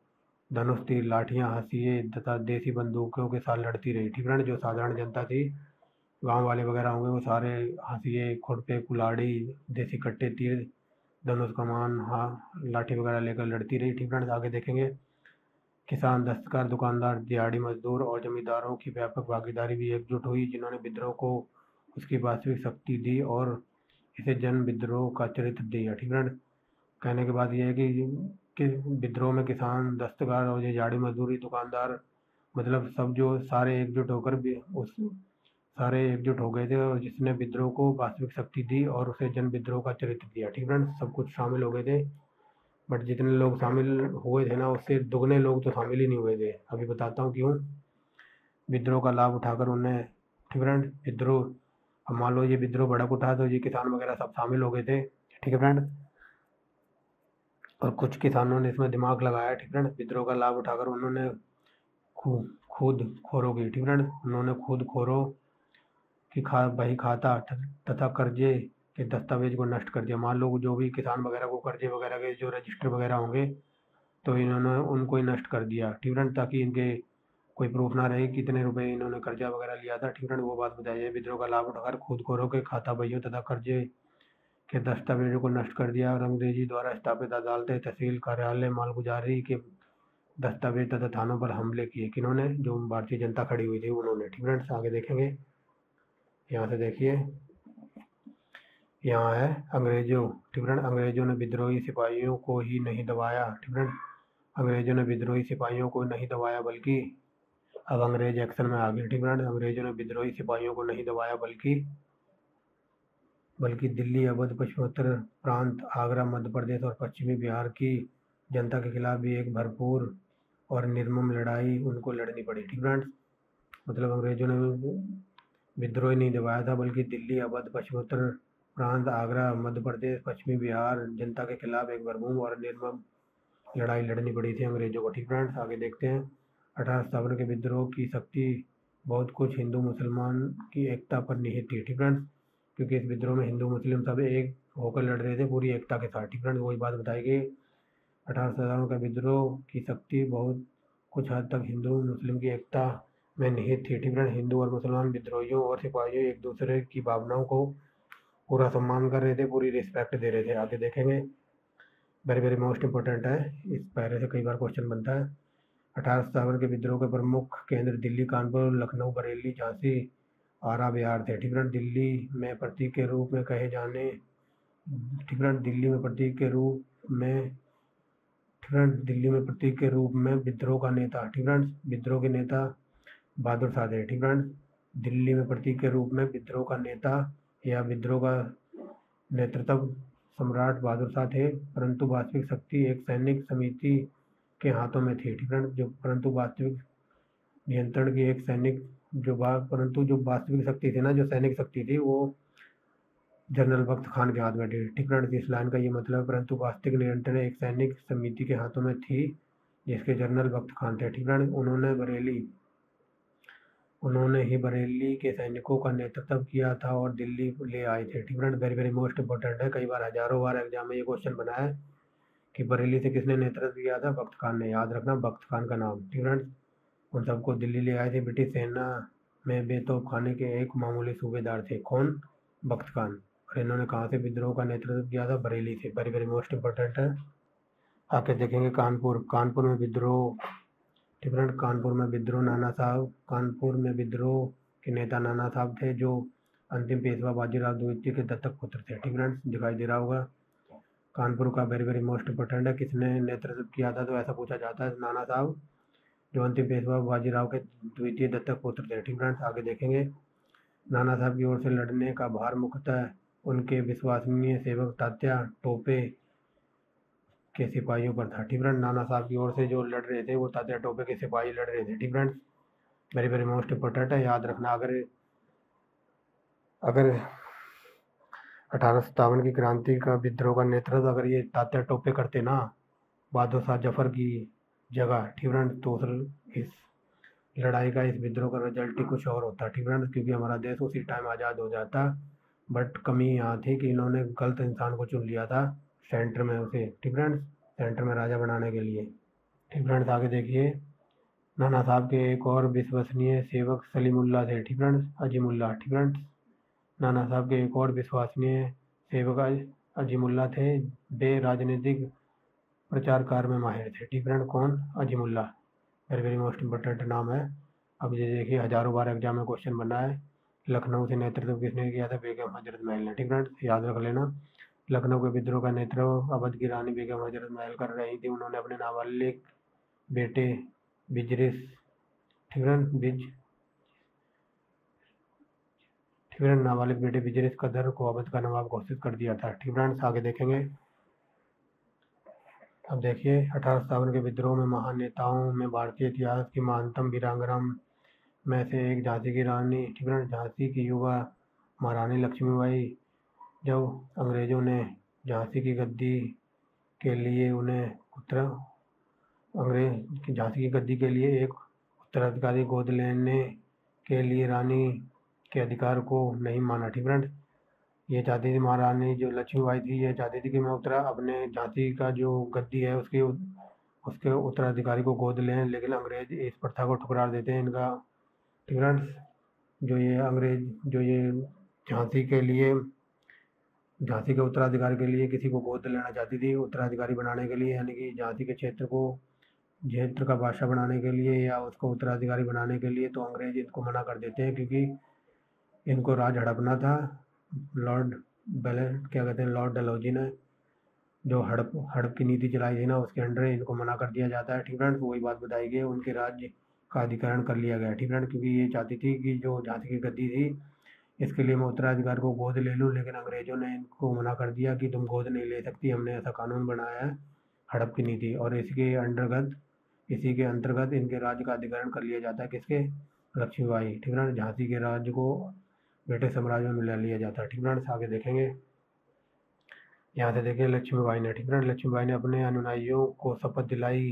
धनुष, तीर, लाठियां, हंसिए तथा देसी बंदूकों के साथ लड़ती रही। ठीक फ्रेंड्स, जो साधारण जनता थी, गांव वाले वगैरह होंगे, वो सारे हंसिए, खुरपे, कुल्हाड़ी, देसी कट्टे, तीर, धनुष, कमान, लाठी वगैरह लेकर लड़ती रही। ठीक फ्रेंड्स, आगे देखेंगे किसान, दस्तकार, दुकानदार, दिहाड़ी मजदूर और जमींदारों की व्यापक भागीदारी भी एकजुट हुई, जिन्होंने विद्रोह को उसकी वास्तविक शक्ति दी और इसे जन विद्रोह का चरित्र दिया। ठीक फ्रेंड्स, कहने की बात यह है कि विद्रोह में किसान, दस्तकार और ये दिहाड़ी मजदूरी, दुकानदार, मतलब सब जो सारे एकजुट होकर भी सारे एकजुट हो गए थे और जिसने विद्रोह को वास्तविक शक्ति दी और उसे जन विद्रोह का चरित्र दिया। ठीक फ्रेंड्स, सब कुछ शामिल हो गए थे, बट जितने लोग शामिल हुए थे ना, उससे दुगने लोग तो शामिल ही नहीं हुए थे। अभी बताता हूँ क्यों। विद्रोह का लाभ उठाकर उन्हें, ठीक फ्रेंड, अब मान लो ये विद्रोह भड़क उठा तो ये किसान वगैरह सब शामिल हो गए थे। ठीक है फ्रेंड, और कुछ किसानों ने इसमें दिमाग लगाया। ठीक फ्रेंड, विद्रोह का लाभ उठाकर उन्होंने खुद खोरों की, ठीक फ्रेंड, उन्होंने खुद खोरों की बही खाता तथा कर्जे के दस्तावेज को नष्ट कर दिया। मान लो जो भी किसान वगैरह को कर्जे वगैरह के जो रजिस्टर वगैरह होंगे, तो इन्होंने उनको ही नष्ट कर दिया। ठीक फ्रेंड, ताकि इनके कोई प्रूफ ना रहे कितने रुपए इन्होंने कर्जा वगैरह लिया था। ठीक फ्रेंड, वो बात बताई है। विद्रोह का लाभ उठाकर खुदखोरों के खाता बहियों तथा कर्जे के दस्तावेजों को नष्ट कर दिया और अंग्रेजी द्वारा स्थापित अदालतें, तहसील कार्यालय, मालगुजारी के दस्तावेज तथा थानों पर हमले किए। किन्होंने, जो भारतीय जनता खड़ी हुई थी उन्होंने। ठीक फ्रेंड्स, आगे देखेंगे, यहाँ से देखिए, यहाँ है अंग्रेजों। ठीक फ्रेंड, अंग्रेजों ने विद्रोही सिपाहियों को ही नहीं दबाया। ठीक फ्रेंड, अंग्रेजों ने विद्रोही सिपाहियों को नहीं दबाया, बल्कि अब अंग्रेज एक्शन में आ गए। ठीक फ्रेंड, अंग्रेजों ने विद्रोही सिपाहियों को नहीं दबाया, बल्कि दिल्ली, अवध, पश्चिमोत्तर प्रांत, आगरा, मध्य प्रदेश और पश्चिमी बिहार की जनता के खिलाफ भी एक भरपूर और निर्मम लड़ाई उनको लड़नी पड़ी। ठीक फ्रेंड्स, मतलब अंग्रेजों ने विद्रोह ही नहीं दबाया था, बल्कि दिल्ली, अवध, पश्चिमोत्तर प्रांत, आगरा, मध्य प्रदेश, पश्चिमी बिहार जनता के खिलाफ एक भरपूर और निर्मम लड़ाई लड़नी पड़ी थी अंग्रेजों को। ठीक फ्रेंड्स, आगे देखते हैं। 1857 के विद्रोह की शक्ति बहुत कुछ हिंदू मुसलमान की एकता पर निहित थी। ठीक फ्रेंड्स, क्योंकि इस विद्रोह में हिंदू मुस्लिम सब एक होकर लड़ रहे थे पूरी एकता के साथ। ठीक फ्रेंड्स, वही बात बताई गई 1857 का विद्रोह की शक्ति बहुत कुछ हद तक हिंदू मुस्लिम की एकता में निहित थी। ठीक है, हिंदू और मुसलमान विद्रोहियों और सिपाहियों एक दूसरे की भावनाओं को पूरा सम्मान कर रहे थे, पूरी रिस्पेक्ट दे रहे थे। आगे देखेंगे, वेरी वेरी मोस्ट इंपॉर्टेंट है, इस पहले से कई बार क्वेश्चन बनता है। 1857 के विद्रोह के प्रमुख केंद्र दिल्ली, कानपुर, लखनऊ, बरेली, झांसी, आरा, बिहार थे। ठीक है, दिल्ली में प्रतीक के रूप में कहे जाने ठीक है, दिल्ली में प्रतीक के रूप में दिल्ली में प्रतीक के रूप में विद्रोह का नेता ठीक है, विद्रोह के नेता बहादुर शाह थे। ठीक है, दिल्ली में प्रतीक के रूप में विद्रोह का नेता या विद्रोह का नेतृत्व सम्राट बहादुर शाह थे, परंतु वास्तविक शक्ति एक सैनिक समिति के हाथों में थी। ठीक है, जो परंतु वास्तविक नियंत्रण की एक सैनिक परंतु जो वास्तविक शक्ति थी ना, जो सैनिक शक्ति थी, वो जनरल बख्त खान के हाथ में थी। ठीक है, इस लाइन का ये मतलब, परंतु वास्तविक नियंत्रण एक सैनिक समिति के हाथों में थी, जिसके जनरल बख्त खान थे। ठीक है, उन्होंने ही बरेली के सैनिकों का नेतृत्व किया था और दिल्ली ले आए थे। ठीक है, वेरी वेरी मोस्ट इंपॉर्टेंट है, कई बार हजारों बार एग्जाम में ये क्वेश्चन बना है कि बरेली से किसने नेतृत्व किया था, बख्त खान ने। याद रखना बख्त खान का नाम। ठीक है, उन सबको दिल्ली ले आए थे। ब्रिटिश सेना में बेतौब खाने के एक मामूली सूबेदार थे। कौन? बख्त खान। और इन्होंने कहाँ से विद्रोह का नेतृत्व किया था? बरेली से। वेरी वेरी मोस्ट इंपॉर्टेंट है। आगे देखेंगे कानपुर में विद्रोह। ठीक है, कानपुर में विद्रोह के नेता नाना साहब थे, जो अंतिम पेशवा बाजीराव द्वितीय के दत्तक पुत्र थे। ठीक है, दिखाई दे रहा होगा। कानपुर का वेरी वेरी मोस्ट इंपॉर्टेंट है, किसने नेतृत्व किया था, तो ऐसा पूछा जाता है, नाना साहब, जो अंतिम पेशवा बाजीराव के द्वितीय दत्तक पुत्र थे। ठीक है, आगे देखेंगे, नाना साहब की ओर से लड़ने का भार मुख्यतः उनके विश्वसनीय सेवक तात्या टोपे के सिपाहियों पर था। ठीक है, नाना साहब की ओर से जो लड़ रहे थे वो तात्या टोपे के सिपाही लड़ रहे थे। ठीक है, वेरी वेरी मोस्ट इंपॉर्टेंट है, याद रखना। अगर 1857 की क्रांति का विद्रोह का नेतृत्व अगर ये तात्या टोपे करते ना, बहादुर शाह जफर की जगह, ठीक है, तो इस लड़ाई का, इस विद्रोह का रिजल्ट ही कुछ और होता। ठीक है, क्योंकि हमारा देश उसी टाइम आज़ाद हो जाता। बट कमी यहाँ थी कि इन्होंने गलत इंसान को चुन लिया था सेंटर में, उसे, ठीक है, सेंटर में राजा बनाने के लिए। ठीक है, आगे देखिए, नाना साहब के एक और विश्वसनीय सेवक सलीमुल्लाह थे। ठीक है, अजीमुल्लाह। ठीक है, नाना साहब के एक और विश्वसनीय सेवक अजीमुल्लाह थे। वे राजनीतिक प्रचार कार्य में माहिर थे। ठीक है, कौन? Azimullah. Very very most important नाम है। अब ये देखिए, हजारों बार एग्जाम में क्वेश्चन बना है, लखनऊ से नेतृत्व किसने किया था? बेगम हजरत महल ने। ठीक है, याद रख लेना। लखनऊ के विद्रोह का नेतृत्व अवध की रानी बेगम हजरत महल कर रही थी। उन्होंने अपने नाबालिग बेटे बिजरिस, ठीक है, नाबालिग बेटे बिजरिस कदर को अवध का नवाब घोषित कर दिया था। ठीक है, आगे देखेंगे। अब देखिए, 1857 के विद्रोह में महान नेताओं में भारतीय इतिहास की महानतम वीरांगना में से एक झांसी की रानी, ठीक है, झांसी की युवा महारानी लक्ष्मीबाई। जब अंग्रेजों ने झांसी की गद्दी के लिए झांसी की गद्दी के लिए एक उत्तराधिकारी गोद लेने के लिए रानी के अधिकार को नहीं माना। ठीक है, ये चाहती थी, महारानी जो लक्ष्मीबाई थी, ये चाहती थी कि मैं अपने झांसी का जो गद्दी है उसके उत्तराधिकारी को गोद लें, लेकिन अंग्रेज इस प्रथा को ठुकरा देते हैं। इनका, ठीक है, जो ये झांसी के उत्तराधिकारी के लिए किसी को गोद लेना चाहती थी, उत्तराधिकारी बनाने के लिए, यानी कि झांसी के क्षेत्र का बादशाह बनाने के लिए या उसको उत्तराधिकारी बनाने के लिए, तो अंग्रेज इनको मना कर देते हैं, क्योंकि इनको राज हड़पना था। लॉर्ड डलहौजी ने जो हड़प की नीति चलाई थी ना, उसके अंडर इनको मना कर दिया जाता है। ठीक है, वही बात बताई गई, उनके राज्य का अधिकरण कर लिया गया। ठीक है, क्योंकि ये चाहती थी कि जो झांसी की गद्दी थी, इसके लिए मैं उत्तराधिकार को गोद ले लूँ, लेकिन अंग्रेजों ने इनको मना कर दिया कि तुम गोद नहीं ले सकती, हमने ऐसा कानून बनाया है, हड़प की नीति, और इसी के अंतर्गत इनके राज्य का अधिकरण कर लिया जाता है। किसके? लक्ष्मीबाई। ठीक है, झांसी के राज्य को ब्रिटिश साम्राज्य में मिला लिया जाता है। ठीक है, आगे देखेंगे, यहाँ से देखिए, लक्ष्मीबाई ने, ठीक है, लक्ष्मीबाई ने अपने अनुयायियों को शपथ दिलाई।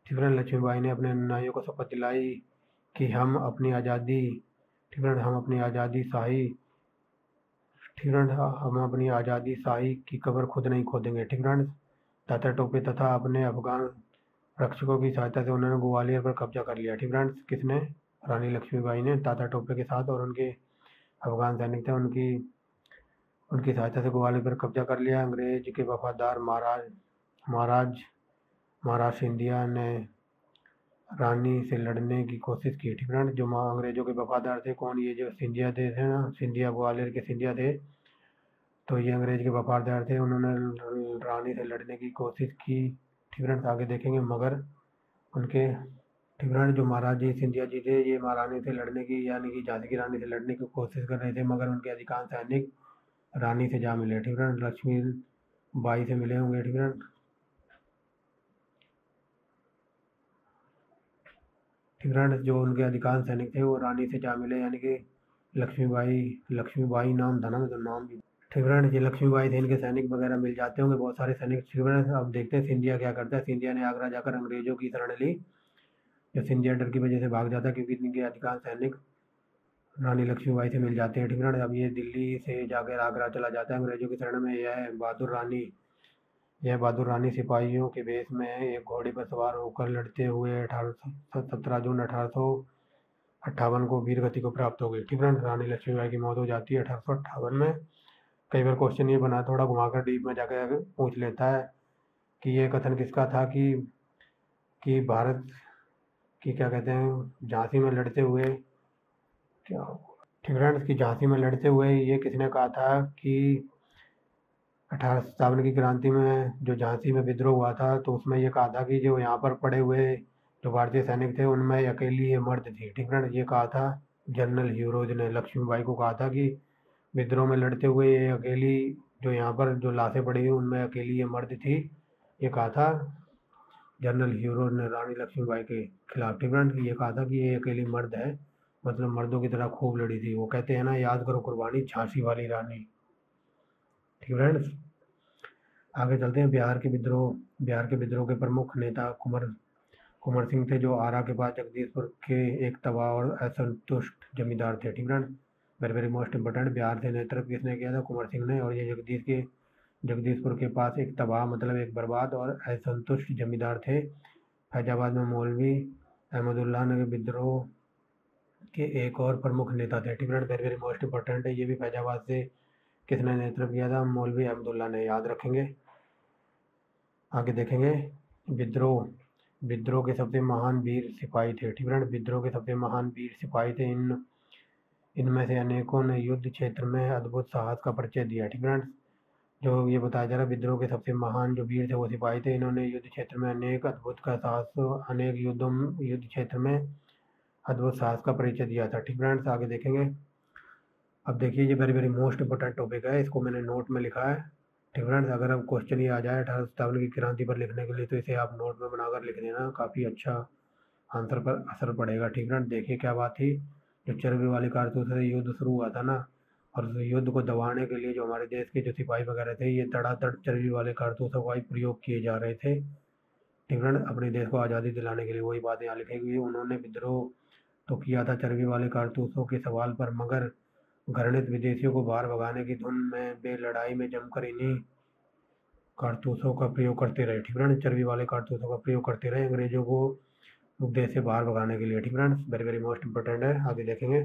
ठीक है, लक्ष्मीबाई ने अपने अनुयायियों को शपथ दिलाई कि हम अपनी आज़ादी, ठीक है, हम अपनी आज़ादी शाही की कब्र खुद नहीं खोदेंगे। ठीक है, तात्या टोपे तथा अपने अफगान रक्षकों की सहायता से उन्होंने ग्वालियर पर कब्जा कर लिया। ठीक फ्रेंड्स, किसने? रानी लक्ष्मीबाई ने तात्या टोपे के साथ और उनके अफगान सैनिक थे उनकी उनकी सहायता से ग्वालियर पर कब्जा कर लिया। अंग्रेज के वफादार महाराज महाराज सिंधिया ने रानी से लड़ने की कोशिश की। ठीक फ्रेंड्स, जो अंग्रेजों के वफादार थे कौन? ये जो सिंधिया थे ना, सिंधिया, ग्वालियर के सिंधिया थे, तो ये अंग्रेज के वफादार थे। उन्होंने रानी से लड़ने की कोशिश की। ठीक फ्रेंड्स, आगे देखेंगे। मगर उनके ठीक फ्रेंड्स, जो महाराज जी सिंधिया जी थे, ये महारानी से लड़ने की यानी कि झांसी की रानी से लड़ने की कोशिश कर रहे थे, मगर उनके अधिकांश सैनिक रानी से जा मिले। ठीक फ्रेंड्स, लक्ष्मी बाई से मिले होंगे। ठीक फ्रेंड्स, ठीक फ्रेंड्स, जो उनके अधिकांश सैनिक थे वो रानी से जा मिले, यानी कि लक्ष्मीबाई नाम था ना, तो नाम भी। ठीक फ्रेंड्स, ये लक्ष्मीबाई थे, इनके सैनिक वगैरह मिल जाते होंगे, बहुत सारे सैनिक। ठीक फ्रेंड्स, अब देखते हैं सिंधिया क्या करता है। सिंधिया ने आगरा जाकर अंग्रेजों की शरण ली। जो सिंधिया डर की वजह से भाग जाता है क्योंकि इनके अधिकांश सैनिक रानी लक्ष्मीबाई से मिल जाते हैं। ठीक फ्रेंड्स, अब ये दिल्ली से जाकर आगरा चला जाता है अंग्रेजों की शरण में। यह बहादुर रानी सिपाहियों के भेष में एक घोड़े पर सवार होकर लड़ते हुए 17 जून 1858 को वीर गति को प्राप्त हो गई। ठीक फ्रेंड्स, रानी लक्ष्मीबाई की मौत हो जाती है 1858 में। कई बार क्वेश्चन ये बना, थोड़ा घुमाकर डीप में जाकर पूछ लेता है कि ये कथन किसका था कि भारत की क्या कहते हैं झांसी में लड़ते हुए क्या। ठीक फ्रेंड्स, की झांसी में लड़ते हुए ये किसने कहा था कि 1857 की क्रांति में जो झांसी में विद्रोह हुआ था, तो उसमें ये कहा था कि जो यहाँ पर पड़े हुए जो भारतीय सैनिक थे उनमें अकेली ये मर्द थी। ठीक फ्रेंड्स, ये कहा था जनरल ह्यूरोज ने लक्ष्मीबाई को कहा था कि विद्रोह में लड़ते हुए ये अकेली जो यहाँ पर जो लाशें पड़ी हुई उनमें अकेली ये मर्द थी, ये कहा था जनरल ह्यूरोज ने रानी लक्ष्मीबाई के खिलाफ। ठीक फ्रेंड्स, ये कहा था कि ये अकेली मर्द है, मतलब मर्दों की तरह खूब लड़ी थी। वो कहते हैं ना, याद करो कुर्बानी झांसी वाली रानी। ठीक फ्रेंड्स, आगे चलते हैं। बिहार के विद्रोह के प्रमुख नेता कुंवर सिंह थे, जो आरा के पास जगदीशपुर के एक तबाह और असंतुष्ट जमींदार थे। ठीक friends, very very most important. Bihar से नेतृत्व किसने किया था? कुंवर सिंह ने। और ये जगदीशपुर के पास एक तबाह मतलब एक बर्बाद और असंतुष्ट जमींदार थे। फैजाबाद में मौलवी अहमदुल्लाह ने विद्रोह के एक और प्रमुख नेता थे। ठीक friends, very very most important है। ये भी फैजाबाद से किसने नेतृत्व किया था? मौलवी अहमदुल्ला ने, याद रखेंगे। आगे देखेंगे। विद्रोह के सबसे महान वीर सिपाही थे। ठीक फ्रेंड्स, विद्रोह के सबसे महान वीर सिपाही थे। इनमें से अनेकों ने युद्ध क्षेत्र में अद्भुत साहस का परिचय दिया। ठीक फ्रेंड्स, जो ये बताया जा रहा है विद्रोह के सबसे महान जो वीर थे वो सिपाही थे। इन्होंने युद्ध क्षेत्र में अनेक युद्ध क्षेत्र में अद्भुत साहस का परिचय दिया था। ठीक फ्रेंड्स, आगे देखेंगे। अब देखिए, ये very very most important topic है, इसको मैंने नोट में लिखा है। ठीक फ्रेंड्स, अगर अब क्वेश्चन ये आ जाए 1857 की क्रांति पर लिखने के लिए, तो इसे आप नोट में बनाकर लिख देना, काफ़ी अच्छा आंसर पर असर पड़ेगा। ठीक फ्रेंड्स, देखिए क्या बात थी। जो चर्बी वाली कारतूस से युद्ध शुरू हुआ था ना, और उस युद्ध को दबाने के लिए जो हमारे देश के जो सिपाही वगैरह थे, ये तड़ातड़ चर्बी वाले कारतूसों का ही प्रयोग किए जा रहे थे। ठीक फ्रेंड्स, अपने देश को आज़ादी दिलाने के लिए। वही बात यहाँ लिखेगी, उन्होंने विद्रोह तो किया था चर्बी वाले कारतूसों के सवाल पर, मगर घृणित विदेशियों को बाहर भगाने की धुन में वे लड़ाई में जमकर इन्हीं कारतूसों का प्रयोग करते रहे। ठीक फ्रेंड्स, चर्बी वाले कारतूसों का प्रयोग करते रहे अंग्रेजों को देश से बाहर भगाने के लिए। ठीक friends, very very most important है, आगे देखेंगे।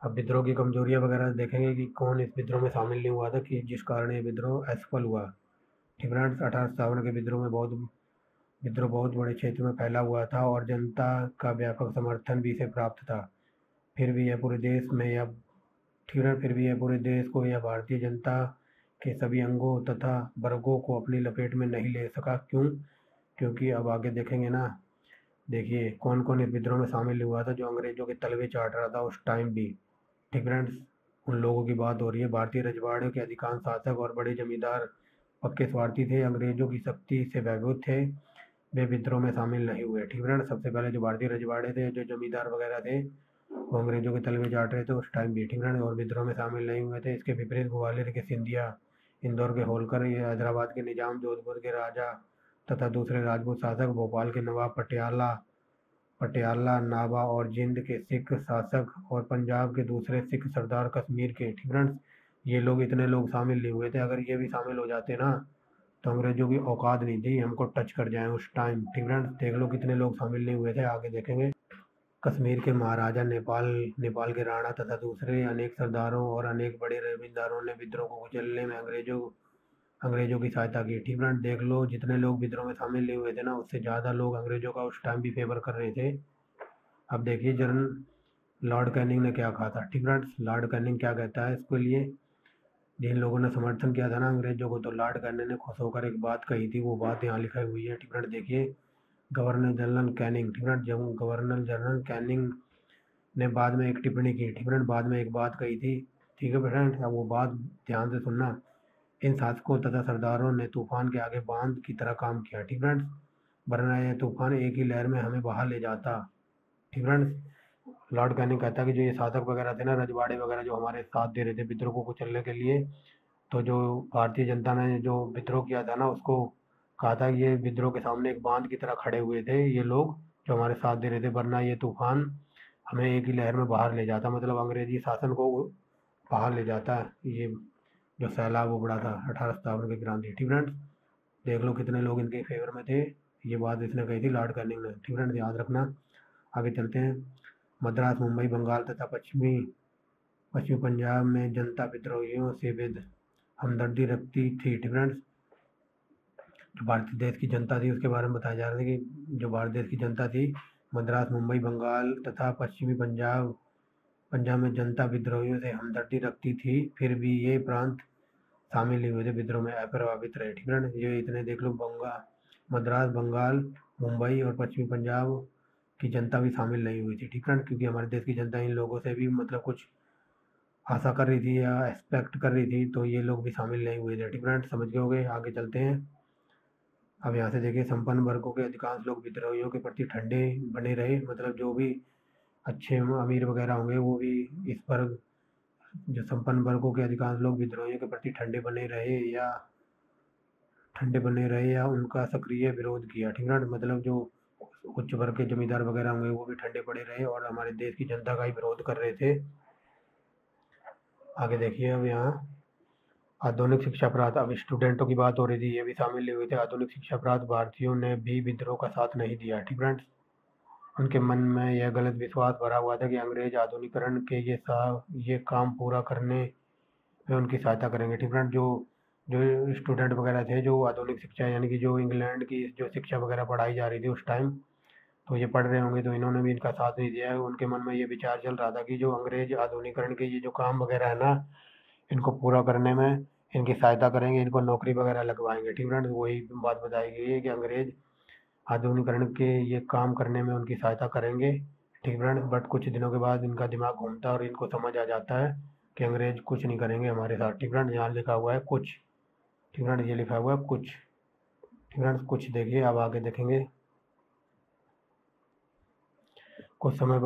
अब विद्रोह की कमजोरियां वगैरह देखेंगे कि कौन इस विद्रोह में शामिल नहीं हुआ था, कि जिस कारण ये विद्रोह असफल हुआ। ठीक फ्रेंड्स, 1857 के विद्रोह बहुत बड़े क्षेत्र में फैला हुआ था और जनता का व्यापक समर्थन भी इसे प्राप्त था। फिर भी यह पूरे देश को यह भारतीय जनता के सभी अंगों तथा वर्गों को अपनी लपेट में नहीं ले सका। क्यों? क्योंकि अब आगे देखेंगे ना। देखिए कौन कौन इस विद्रोह में शामिल हुआ था, जो अंग्रेजों के तलवे चाट रहा था उस टाइम भी। ठीक फ्रेंड्स, उन लोगों की बात हो रही है। भारतीय रजवाड़े के अधिकांश शासक और बड़े जमींदार पक्के स्वार्थी थे, अंग्रेजों की शक्ति से भयभीत थे, वे विद्रोह में शामिल नहीं हुए। ठीक फ्रेंड्स, सबसे पहले जो भारतीय रजवाड़े थे, जो जमींदार वगैरह थे, वो अंग्रेजों के तलवे चाट रहे थे उस टाइम भी। ठीक फ्रेंड्स, और विद्रोह में शामिल नहीं हुए थे। इसके विपरीत ग्वालियर के सिंधिया, इंदौर के होलकर, हैदराबाद के निजाम, जोधपुर के राजा तथा दूसरे राजपूत शासक, भोपाल के नवाब पटियाला नाभा और जिंद के सिख शासक, और पंजाब के दूसरे सिख सरदार, कश्मीर के। ठीक फ्रेंड्स, ये लोग इतने लोग शामिल नहीं हुए थे। अगर ये भी शामिल हो जाते ना, तो अंग्रेजों की औकात नहीं थी हमको टच कर जाए उस टाइम। ठीक फ्रेंड्स, देख लो कितने लोग शामिल नहीं हुए थे, आगे देखेंगे। कश्मीर के महाराजा, नेपाल के राणा तथा दूसरे अनेक सरदारों और अनेक बड़े जमींदारों ने विद्रोह को कुचलने में अंग्रेजों की सहायता की। ठीक फ्रेंड, देख लो जितने लोग विद्रोह में शामिल नहीं हुए थे ना, उससे ज़्यादा लोग अंग्रेजों का उस टाइम भी फेवर कर रहे थे। अब देखिए जनरल लॉर्ड कैनिंग ने क्या कहा था। ठीक फ्रेंड्स, लॉर्ड कैनिंग क्या कहता है इसके लिए, जिन लोगों ने समर्थन किया था ना अंग्रेजों को, तो लॉर्ड कैनिंग ने खुश होकर एक बात कही थी, वो बात यहाँ लिखाई हुई है। ठीक फ्रेंड, देखिए गवर्नर जनरल कैनिंग। ठीक फ्रेंड, जब गवर्नर जनरल कैनिंग ने बाद में एक टिप्पणी की। ठीक फ्रेंड, बाद में एक बात कही थी। ठीक है फ्रेंड, अब वो बात ध्यान से सुनना। इन शासकों तथा सरदारों ने तूफान के आगे बांध की तरह काम किया। ठीक फ्रेंड्स, वरना यह तूफान एक ही लहर में हमें बहा ले जाता। ठीक फ्रेंड्स, लॉर्ड कैनिंग कहता है कि जो ये शासक वगैरह थे ना, रजवाड़े वगैरह, जो हमारे साथ दे रहे थे विद्रोह को कुचलने के लिए, तो जो भारतीय जनता ने जो विद्रोह किया था ना, उसको कहा था कि ये विद्रोह के सामने एक बांध की तरह खड़े हुए थे ये लोग जो हमारे साथ दे रहे थे, वरना ये तूफान हमें एक ही लहर में बाहर ले जाता, मतलब अंग्रेजी शासन को बाहर ले जाता। ये जो सैलाब उबड़ा था 1857 की क्रांति। ठीक फ्रेंड्स, देख लो कितने लोग इनके फेवर में थे, ये बात इसने कही थी लॉर्ड कैनिंग ने। ठीक फ्रेंड्स, याद रखना। आगे चलते हैं। मद्रास, मुंबई, बंगाल तथा पश्चिमी पश्चिमी पंजाब में जनता विद्रोहियों से हमदर्दी रखती थी। ठीक फ्रेंड्स, जो भारतीय देश की जनता थी उसके बारे में बताया जा रहा था कि जो भारत देश की जनता थी, मद्रास, मुंबई, बंगाल तथा पश्चिमी पंजाब में जनता विद्रोहियों से हमदर्दी रखती थी, फिर भी ये प्रांत शामिल नहीं हुए थे विद्रोह में, अप्रभावित रहे। ठीक है, ये इतने देख लो, मद्रास, बंगाल, मुंबई और पश्चिमी पंजाब की जनता भी शामिल नहीं हुई थी। ठीक है, क्योंकि हमारे देश की जनता इन लोगों से भी मतलब कुछ आशा कर रही थी या एक्सपेक्ट कर रही थी, तो ये लोग भी शामिल नहीं हुए थे। ठीक है, समझ गए होंगे। आगे चलते हैं। अब यहाँ से देखिए, संपन्न वर्गों के अधिकांश लोग विद्रोहियों के प्रति ठंडे बने रहे, मतलब जो भी अच्छे अमीर वगैरह होंगे वो भी इस पर, जो संपन्न वर्गों के अधिकांश लोग विद्रोहियों के प्रति ठंडे बने रहे या उनका सक्रिय विरोध किया। ठीक है, मतलब जो उच्च वर्ग के जमींदार वगैरह होंगे वो भी ठंडे पड़े रहे और हमारे देश की जनता का ही विरोध कर रहे थे। आगे देखिए, अब यहाँ आधुनिक शिक्षा प्राप्त, अब स्टूडेंटों की बात हो रही थी, ये भी शामिल नहीं हुए थे। आधुनिक शिक्षा प्राप्त भारतीयों ने भी विद्रोह का साथ नहीं दिया। ठीक फ्रेंड्स, उनके मन में यह गलत विश्वास भरा हुआ था कि अंग्रेज आधुनिकरण के ये काम पूरा करने में उनकी सहायता करेंगे। ठीक फ्रेंड, जो जो स्टूडेंट वगैरह थे, जो आधुनिक शिक्षा यानी कि जो इंग्लैंड की जो शिक्षा वगैरह पढ़ाई जा रही थी उस टाइम, तो ये पढ़ रहे होंगे, तो इन्होंने भी इनका साथ नहीं दिया है। उनके मन में ये विचार चल रहा था कि जो अंग्रेज आधुनिकरण के ये जो काम वगैरह है ना, इनको पूरा करने में इनकी सहायता करेंगे, इनको नौकरी वगैरह लगवाएंगे। ठीक फ्रेंड, वही बात बताई गई है कि अंग्रेज आधुनिकरण के ये काम करने में उनकी सहायता करेंगे। ठीक फ्रेंड, बट कुछ दिनों के बाद इनका दिमाग घूमता है और इनको समझ आ जाता है कि अंग्रेज कुछ नहीं करेंगे हमारे साथ। ठीक फ्रेंड, यहाँ लिखा हुआ है कुछ। ठीक फ्रेंड, ये लिखा हुआ है कुछ। ठीक फ्रेंड, कुछ देखिए, अब आगे देखेंगे। कुछ समय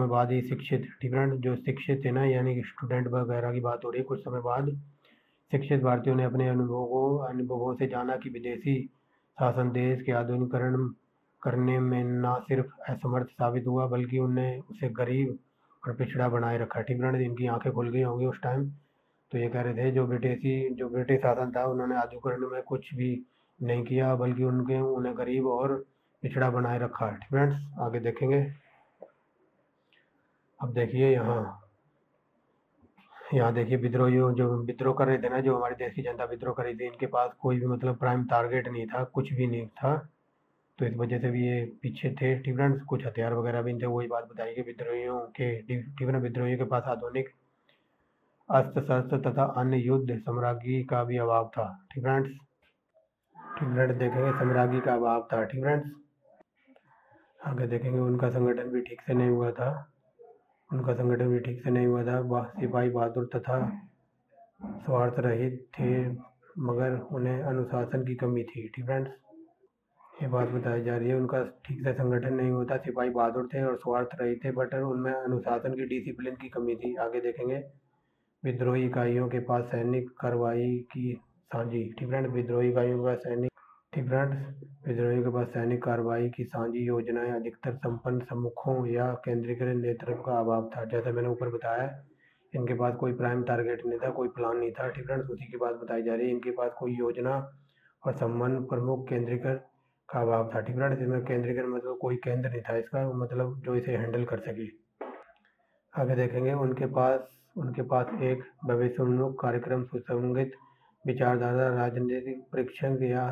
बाद ही शिक्षित, ठीक फ्रेंड, जो शिक्षित है ना, यानी कि स्टूडेंट वगैरह की बात हो रही है, कुछ समय बाद शिक्षित भारतीयों ने अपने अनुभवों से जाना कि विदेशी शासन देश के आधुनिकीकरण करने में न सिर्फ असमर्थ साबित हुआ, बल्कि उन्हें उसे गरीब और पिछड़ा बनाए रखा। ठीक है, इनकी आंखें खुल गई होंगी उस टाइम। तो ये कह रहे थे जो ब्रिटिश शासन था, उन्होंने आधुनिकीकरण में कुछ भी नहीं किया, बल्कि उन्हें गरीब और पिछड़ा बनाए रखा। ठीक फ्रेंड्स, आगे देखेंगे। अब देखिए यहाँ देखिए, विद्रोहियों जो विद्रोह कर रहे थे ना, जो हमारे देश की जनता विद्रोह कर रही थी, इनके पास कोई भी मतलब प्राइम टारगेट नहीं था, कुछ भी नहीं था, तो इस वजह से भी ये पीछे थे। ठीक फ्रेंड्स, कुछ हथियार वगैरह भी थे, वही बात बताई कि विद्रोहियों के पास आधुनिक अस्त्र शस्त्र तथा अन्य युद्ध सामग्री का भी अभाव था। ठीक फ्रेंड्स, देखेंगे साम्राज्य का अभाव था। ठीक फ्रेंड्स, आगे देखेंगे, उनका संगठन भी ठीक से नहीं हुआ था। सिपाही बहादुर तथा स्वार्थ रहित थे, मगर उन्हें अनुशासन की कमी थी। ठीक फ्रेंड्स, ये बात बताई जा रही है, उनका ठीक से संगठन नहीं होता, सिपाही बहादुर थे और स्वार्थ रहित थे, बट उनमें अनुशासन की, डिसिप्लिन की कमी थी। आगे देखेंगे, विद्रोही इकाइयों के पास सैनिक कार्रवाई की साझी। ठीक फ्रेंड्स, विद्रोहियों के पास सैनिक कार्रवाई की साझी योजनाएं, अधिकतर संपन्न सम्मुखों या केंद्रीकृत नेतृत्व का अभाव था। जैसे मैंने ऊपर बताया, इनके पास कोई प्राइम टारगेट नहीं था, कोई प्लान नहीं था। ठीक फ्रेंड्स, उसी की बात बताई जा रही है, इनके पास कोई योजना और संबंध प्रमुख केंद्रीकर का अभाव था। ठीक है, इसमें केंद्रीकर मतलब कोई केंद्र नहीं था इसका, मतलब जो इसे हैंडल कर सके। आगे देखेंगे उनके पास एक भविष्योन्मुख कार्यक्रम, सुसंगत विचारधारा, राजनीतिक प्रेक्षण या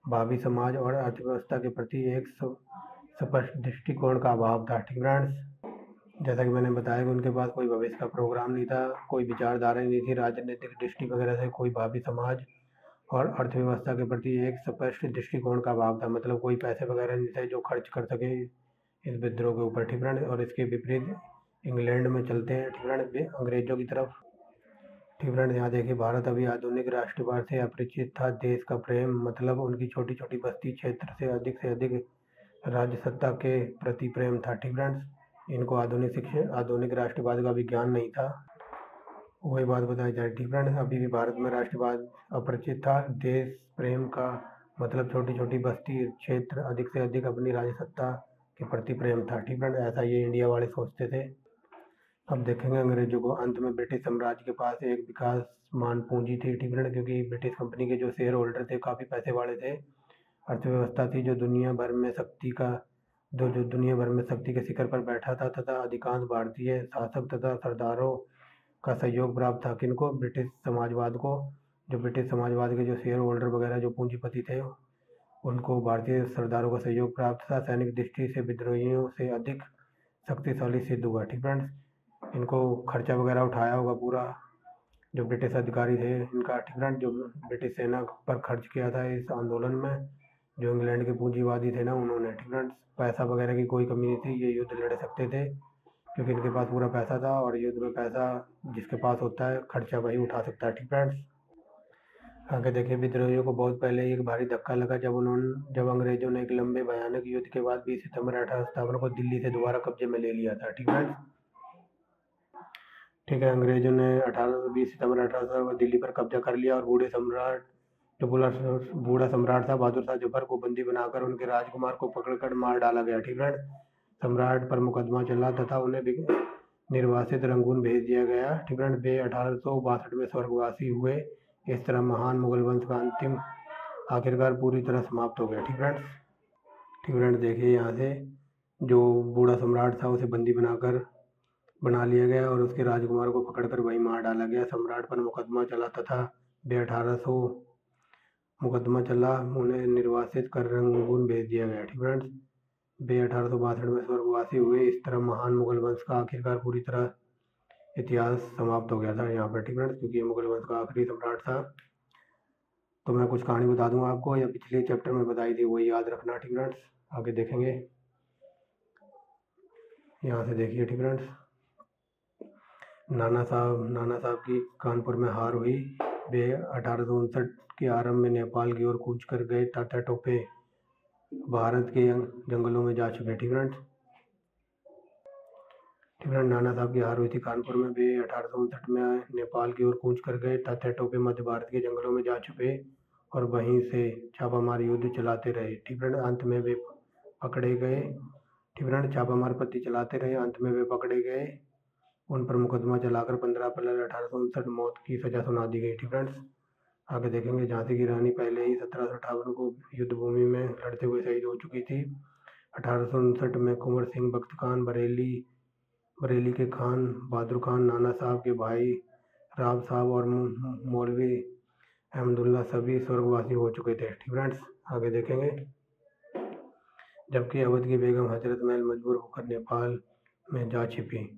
भावी समाज और अर्थव्यवस्था के प्रति एक स्पष्ट दृष्टिकोण का अभाव था। ठीक फ्रेंड्स, जैसा कि मैंने बताया कि उनके पास कोई भविष्य का प्रोग्राम नहीं था, कोई विचारधारा नहीं थी, राजनीतिक दृष्टि वगैरह से कोई भावी समाज और अर्थव्यवस्था के प्रति एक स्पष्ट दृष्टिकोण का अभाव था, मतलब कोई पैसे वगैरह नहीं थे जो खर्च कर सके इस विद्रोह के ऊपर। ठीक फ्रेंड्स, और इसके विपरीत इंग्लैंड में चलते हैं। ठीक फ्रेंड्स, अंग्रेजों की तरफ। ठीक फ्रेंड्स, यहाँ देखिए भारत अभी आधुनिक राष्ट्रवाद से अपरिचित था। देश का प्रेम मतलब उनकी छोटी छोटी बस्ती क्षेत्र से अधिक राज्य सत्ता के प्रति प्रेम था। ठीक फ्रेंड्स, इनको आधुनिक राष्ट्रवाद का भी ज्ञान नहीं था, वही बात बताई जाए। ठीक फ्रेंड्स, अभी भी भारत में राष्ट्रवाद अपरिचित था। देश प्रेम का मतलब छोटी छोटी बस्ती क्षेत्र अधिक से अधिक अपनी राज्य सत्ता के प्रति प्रेम था। ठीक फ्रेंड्स, ऐसा ये इंडिया वाले सोचते थे। अब देखेंगे अंग्रेजों को। अंत में ब्रिटिश साम्राज्य के पास एक विकासमान पूंजी थी। ठीक फ्रेंड्स, क्योंकि ब्रिटिश कंपनी के जो शेयर होल्डर थे काफ़ी पैसे वाले थे। अर्थव्यवस्था थी जो दुनिया भर में शक्ति के शिखर पर बैठा था, तथा अधिकांश भारतीय शासक तथा सरदारों का सहयोग प्राप्त था। किनको? ब्रिटिश समाजवाद को। जो ब्रिटिश समाजवाद के जो शेयर होल्डर वगैरह जो पूंजीपति थे उनको भारतीय सरदारों का सहयोग प्राप्त था। सैनिक दृष्टि से विद्रोहियों से अधिक शक्तिशाली सिद्ध हुआ। ठीक फ्रेंड्स, इनको खर्चा वगैरह उठाया होगा पूरा जो ब्रिटिश अधिकारी थे इनका। ठीक फ्रेंड्स, जो ब्रिटिश सेना पर खर्च किया था इस आंदोलन में, जो इंग्लैंड के पूंजीवादी थे ना उन्होंने। ठीक फ्रेंड्स, पैसा वगैरह की कोई कमी नहीं थी, ये युद्ध लड़ सकते थे क्योंकि इनके पास पूरा पैसा था, और युद्ध में पैसा जिसके पास होता है खर्चा वही उठा सकता है। ठीक फ्रेंड्स, आगे देखिए विद्रोहियों को बहुत पहले एक भारी धक्का लगा जब अंग्रेजों ने एक लंबे भयानक युद्ध के बाद 20 सितंबर 1857 को दिल्ली से दोबारा कब्जे में ले लिया था। ठीक फ्रेंड्स, ठीक है, अंग्रेजों ने 20 सितंबर 1857 को दिल्ली पर कब्जा कर लिया और बूढ़ा सम्राट था बहादुर शाह जफर को बंदी बनाकर उनके राजकुमार को पकड़कर मार डाला गया। ठीक है, सम्राट पर मुकदमा चला तथा उन्हें निर्वासित रंगून भेज दिया गया। ठीक है, वे 1862 में स्वर्गवासी हुए। इस तरह महान मुगल वंश का अंतिम आखिरकार पूरी तरह समाप्त हो गया। ठीक फ्रेंड्स, देखिए यहाँ से जो बूढ़ा सम्राट था उसे बंदी बना लिया गया और उसके राजकुमार को पकड़कर वहीं मार डाला गया। सम्राट पर मुकदमा चला तथा वे 1800 मुकदमा चला उन्हें निर्वासित कर रंगून भेज दिया गया। ठीक फ्रेंड्स, वे 1862 में स्वर्गवासी हुए। इस तरह महान मुगल वंश का आखिरकार पूरी तरह इतिहास समाप्त हो गया था यहाँ पर। ठीक फ्रेंड्स, क्योंकि ये मुगल वंश का आखिरी सम्राट था। तो मैं कुछ कहानी बता दूंगा आपको, या पिछले चैप्टर में बताई थी वही याद रखना। ठीक फ्रेंड्स, आगे देखेंगे यहाँ से देखिए। ठीक फ्रेंड्स, नाना साहब की कानपुर में हार हुई। वे 1859 के आरंभ में नेपाल की ओर कूच कर गए। तात्या टोपे भारत के जंगलों में जा चुके। ठीक फ्रेंड्स, नाना साहब की हार हुई थी कानपुर में। वे 1859 में नेपाल की ओर कूच कर गए। तात्या टोपे मध्य भारत के जंगलों में जा छुपे और वहीं से छापामार युद्ध चलाते रहे। ठीक फ्रेंड्स, अंत में वे पकड़े गए। ठीक फ्रेंड्स, छापामार पत्ती चलाते रहे, अंत में वे पकड़े गए। उन पर मुकदमा चलाकर 15 अप्रैल 1859 मौत की सजा सुना दी गई। ठीक फ्रेंड्स, आगे देखेंगे झांसी की रानी पहले ही 1758 को युद्ध भूमि में लड़ते हुए शहीद हो चुकी थी। 1859 में कुंवर सिंह, बख्त खान, बरेली के खान बहादुर खान, नाना साहब के भाई राव साहब और मौलवी अहमदुल्ला सभी स्वर्गवासी हो चुके थे। ठीक फ्रेंड्स, आगे देखेंगे जबकि अवध की बेगम हजरत महल मजबूर होकर नेपाल में जा छिपी।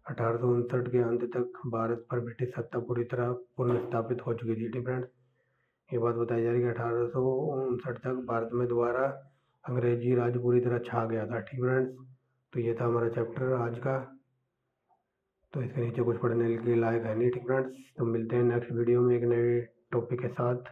1859 के अंत तक भारत पर ब्रिटिश सत्ता पूरी तरह पुनर्स्थापित हो चुकी थी। ठीक फ्रेंड्स, ये बात बताई जा रही है कि 1859 तक भारत में दोबारा अंग्रेजी राज पूरी तरह छा गया था। ठीक फ्रेंड्स, तो ये था हमारा चैप्टर आज का। तो इसके नीचे कुछ पढ़ने के लायक है नहीं। ठीक फ्रेंड्स, तो मिलते हैं नेक्स्ट वीडियो में एक नए टॉपिक के साथ।